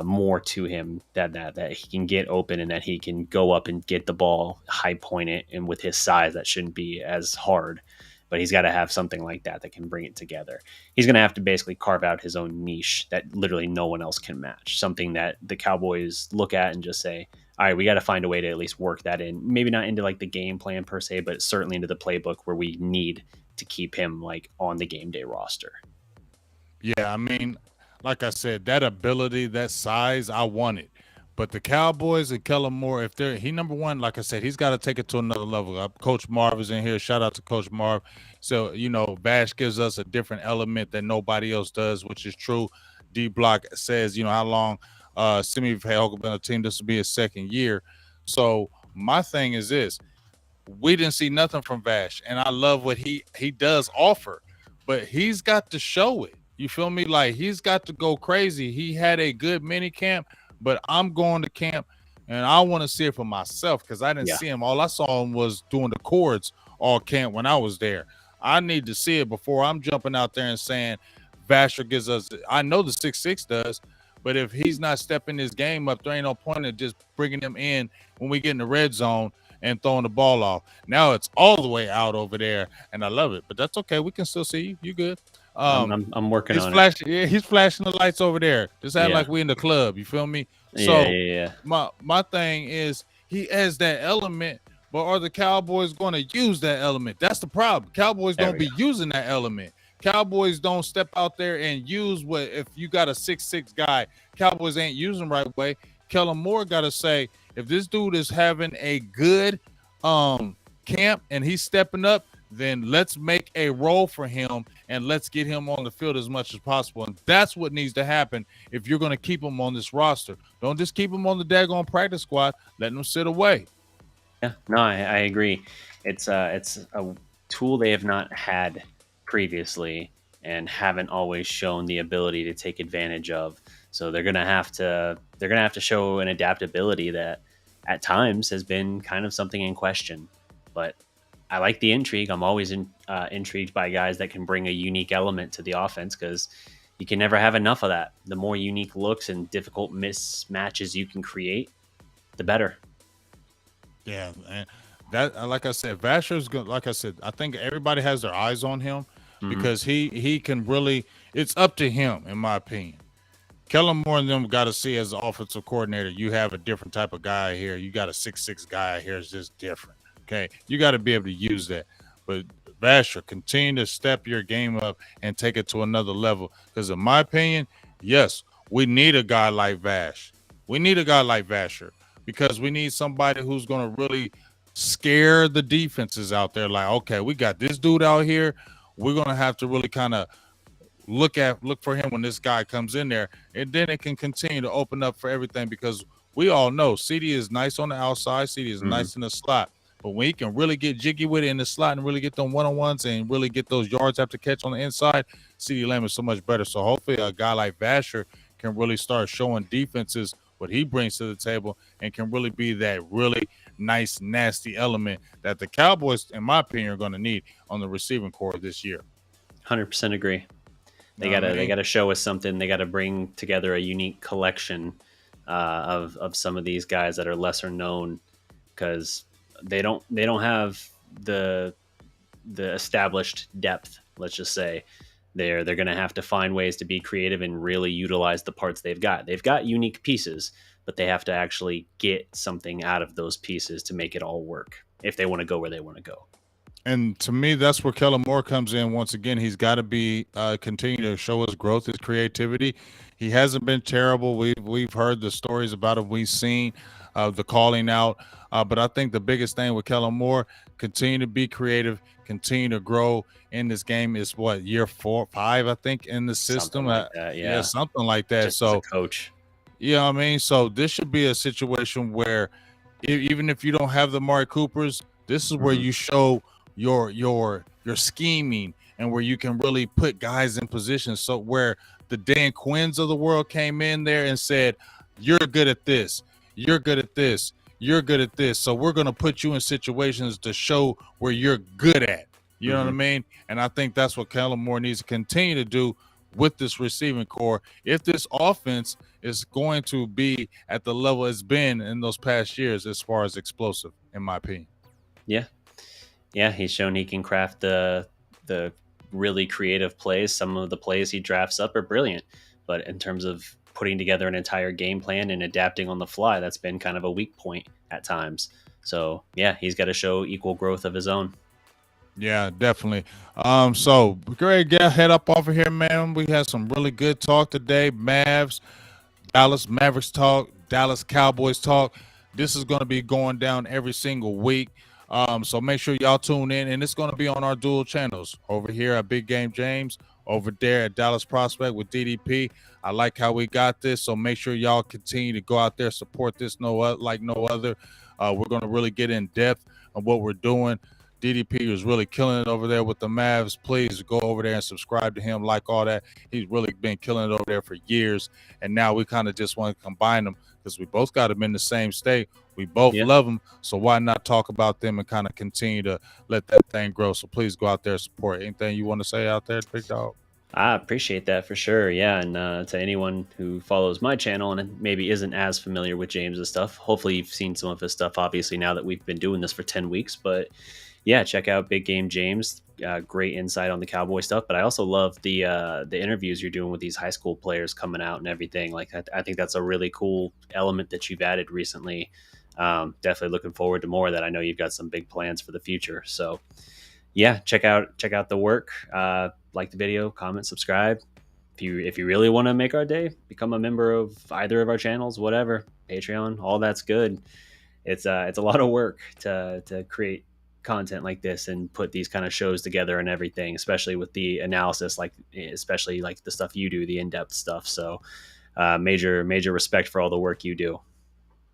more to him that he can get open and that he can go up and get the ball, high point it, and with his size that shouldn't be as hard. But he's got to have something like that can bring it together. He's going to have to basically carve out his own niche that literally no one else can match. Something that the Cowboys look at and just say, all right, we got to find a way to at least work that in. Maybe not into like the game plan per se, but certainly into the playbook where we need to keep him like on the game day roster. Yeah, I mean, like I said, that ability, that size, I want it. But the Cowboys and Kellen Moore, if he number one, like I said, he's got to take it to another level. Coach Marv is in here. Shout out to Coach Marv. So, Bash gives us a different element that nobody else does, which is true. D Block says, how long Simi Hogan been a team, this will be his second year. So my thing is this. We didn't see nothing from Vash, and I love what he does offer, but he's got to show it. You feel me? Like, he's got to go crazy. He had a good mini camp, but I'm going to camp, and I want to see it for myself because I didn't see him. All I saw him was doing the chords all camp when I was there. I need to see it before I'm jumping out there and saying Vasher gives us – I know the 6'6" does, but if he's not stepping his game up, there ain't no point in just bringing him in when we get in the red zone and throwing the ball off. Now it's all the way out over there, and I love it. But that's okay. We can still see you. You good. I'm working on it. Yeah, he's flashing the lights over there. Just act like we in the club. You feel me? So my thing is he has that element, but are the Cowboys going to use that element? That's the problem. Cowboys don't be using that element. Cowboys don't step out there and use what if you got a 6'6" guy, Cowboys ain't using right way. Kellen Moore got to say, if this dude is having a good camp and he's stepping up, then let's make a role for him and let's get him on the field as much as possible. And that's what needs to happen if you're going to keep him on this roster. Don't just keep him on the daggone practice squad. Let him sit away. Yeah, no, I agree. It's a tool they have not had previously and haven't always shown the ability to take advantage of. So they're gonna have to show an adaptability that at times has been kind of something in question. But I like the intrigue. I'm always intrigued by guys that can bring a unique element to the offense because you can never have enough of that. The more unique looks and difficult mismatches you can create, the better. Yeah, and that, like I said, Vasher's good. Like I said, I think everybody has their eyes on him because he can really. It's up to him, in my opinion. Kellen Moore and them got to see as an offensive coordinator, you have a different type of guy here. You got a 6'6" guy here. It's just different. Okay, you got to be able to use that. But Vasher, continue to step your game up and take it to another level. Because in my opinion, yes, we need a guy like Vash. We need a guy like Vasher because we need somebody who's going to really scare the defenses out there. Like, okay, we got this dude out here. We're going to have to really kind of look for him when this guy comes in there, and then it can continue to open up for everything because we all know CD is nice on the outside, CD is nice in the slot, but when he can really get jiggy with it in the slot and really get them one-on-ones and really get those yards after catch on the inside, CD Lamb is so much better. So hopefully a guy like Vasher can really start showing defenses what he brings to the table and can really be that really nice, nasty element that the Cowboys, in my opinion, are going to need on the receiving core this year. 100% agree. They gotta show us something. They gotta bring together a unique collection of some of these guys that are lesser known, because they don't have the established depth. Let's just say they're gonna have to find ways to be creative and really utilize the parts they've got. They've got unique pieces, but they have to actually get something out of those pieces to make it all work if they want to go where they want to go. And to me, that's where Kellen Moore comes in. Once again, he's got to be continue to show his growth, his creativity. He hasn't been terrible. We've heard the stories about him. We've seen the calling out. But I think the biggest thing with Kellen Moore, continue to be creative, continue to grow in this game. Is what, year 4, 5, I think, in the system. Something like that, yeah, something like that. Just so, as a coach, you know what I mean? So this should be a situation where even if you don't have the Amari Coopers, this is where you show your scheming and where you can really put guys in position. So where the Dan Quinns of the world came in there and said, you're good at this, you're good at this, you're good at this, so we're going to put you in situations to show where you're good at. You know what I mean? And I think that's what Kellen Moore needs to continue to do with this receiving core if this offense is going to be at the level it's been in those past years as far as explosive, in my opinion. Yeah, he's shown he can craft the really creative plays. Some of the plays he drafts up are brilliant, but in terms of putting together an entire game plan and adapting on the fly, that's been kind of a weak point at times. So yeah, he's got to show equal growth of his own. Yeah, definitely. So great, head up off of here, man. We had some really good talk today. Dallas Mavericks talk, Dallas Cowboys talk. This is going to be going down every single week. So make sure y'all tune in, and it's going to be on our dual channels over here at Big Game James, over there at Dallas Prospect with DDP. I like how we got this, so make sure y'all continue to go out there, support this like no other. We're going to really get in depth on what we're doing. DDP is really killing it over there with the Mavs. Please go over there and subscribe to him, like all that. He's really been killing it over there for years, and now we kind of just want to combine them because we both got them in the same state. We both love them, so why not talk about them and kind of continue to let that thing grow? So please go out there and support. Anything you want to say out there, Big Dog? I appreciate that for sure. Yeah, and to anyone who follows my channel and maybe isn't as familiar with James's stuff, hopefully you've seen some of his stuff, obviously, now that we've been doing this for 10 weeks. But yeah, check out Big Game James. Great insight on the Cowboy stuff. But I also love the interviews you're doing with these high school players coming out and everything. Like I think that's a really cool element that you've added recently. Definitely looking forward to more of that. I know you've got some big plans for the future. So yeah, check out the work. Like the video, comment, subscribe. If you really want to make our day, become a member of either of our channels, whatever, Patreon, all that's good. It's a lot of work to create content like this and put these kind of shows together and everything, especially with the analysis, especially like the stuff you do, the in-depth stuff. So major respect for all the work you do.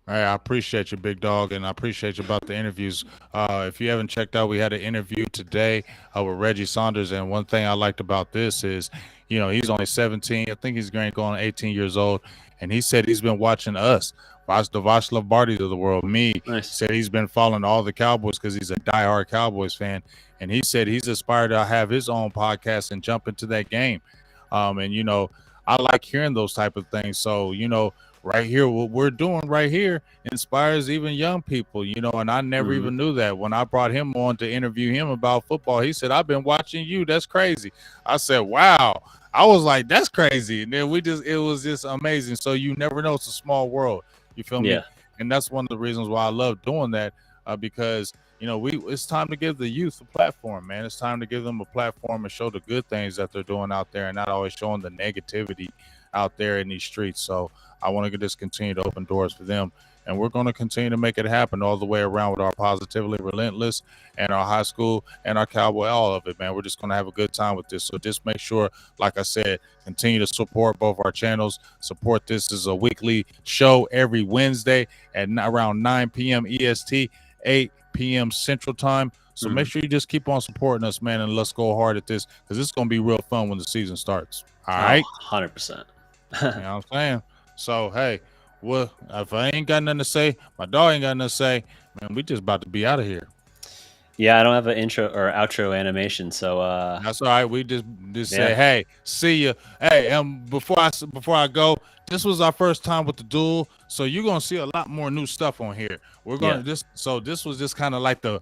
Hey, I appreciate you, Big Dog, and I appreciate you about the interviews. If you haven't checked out, we had an interview today with Reggie Saunders, and one thing I liked about this is, he's only 17. I think he's going 18 years old, and he said he's been watching us, the Vash Lombardi of the world. Nice. Said he's been following all the Cowboys because he's a diehard Cowboys fan, and he said he's inspired to have his own podcast and jump into that game. And I like hearing those type of things. So right here, what we're doing right here inspires even young people, and I never even knew that. When I brought him on to interview him about football, he said, I've been watching you. That's crazy. I said, wow. I was like, that's crazy. And then it was just amazing. So you never know. It's a small world. You feel me? Yeah. And that's one of the reasons why I love doing that, because you know, it's time to give the youth a platform, man. It's time to give them a platform and show the good things that they're doing out there, and not always showing the negativity out there in these streets. So I want to just continue to open doors for them, and we're going to continue to make it happen all the way around with our Positively Relentless and our high school and our Cowboy, all of it, man. We're just going to have a good time with this. So just make sure, like I said, continue to support both our channels. Support this as a weekly show every Wednesday at around 9 p.m. EST, 8 p.m. Central Time. So make sure you just keep on supporting us, man, and let's go hard at this, because it's going to be real fun when the season starts. All right? 100%. You know what I'm saying? So, hey, well, if I ain't got nothing to say, my dog ain't got nothing to say, man, we just about to be out of here. Yeah, I don't have an intro or outro animation, so That's all right. We just say, hey, see ya. Hey, before I go, this was our first time with the duel, so you're gonna see a lot more new stuff on here. We're gonna this was just kind of like the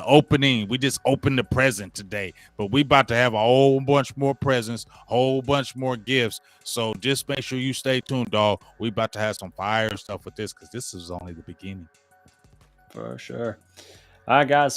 opening. We just opened the present today, but we about to have a whole bunch more presents, whole bunch more gifts. So just make sure you stay tuned, dog. We about to have some fire stuff with this, because this is only the beginning. For sure. All right, guys.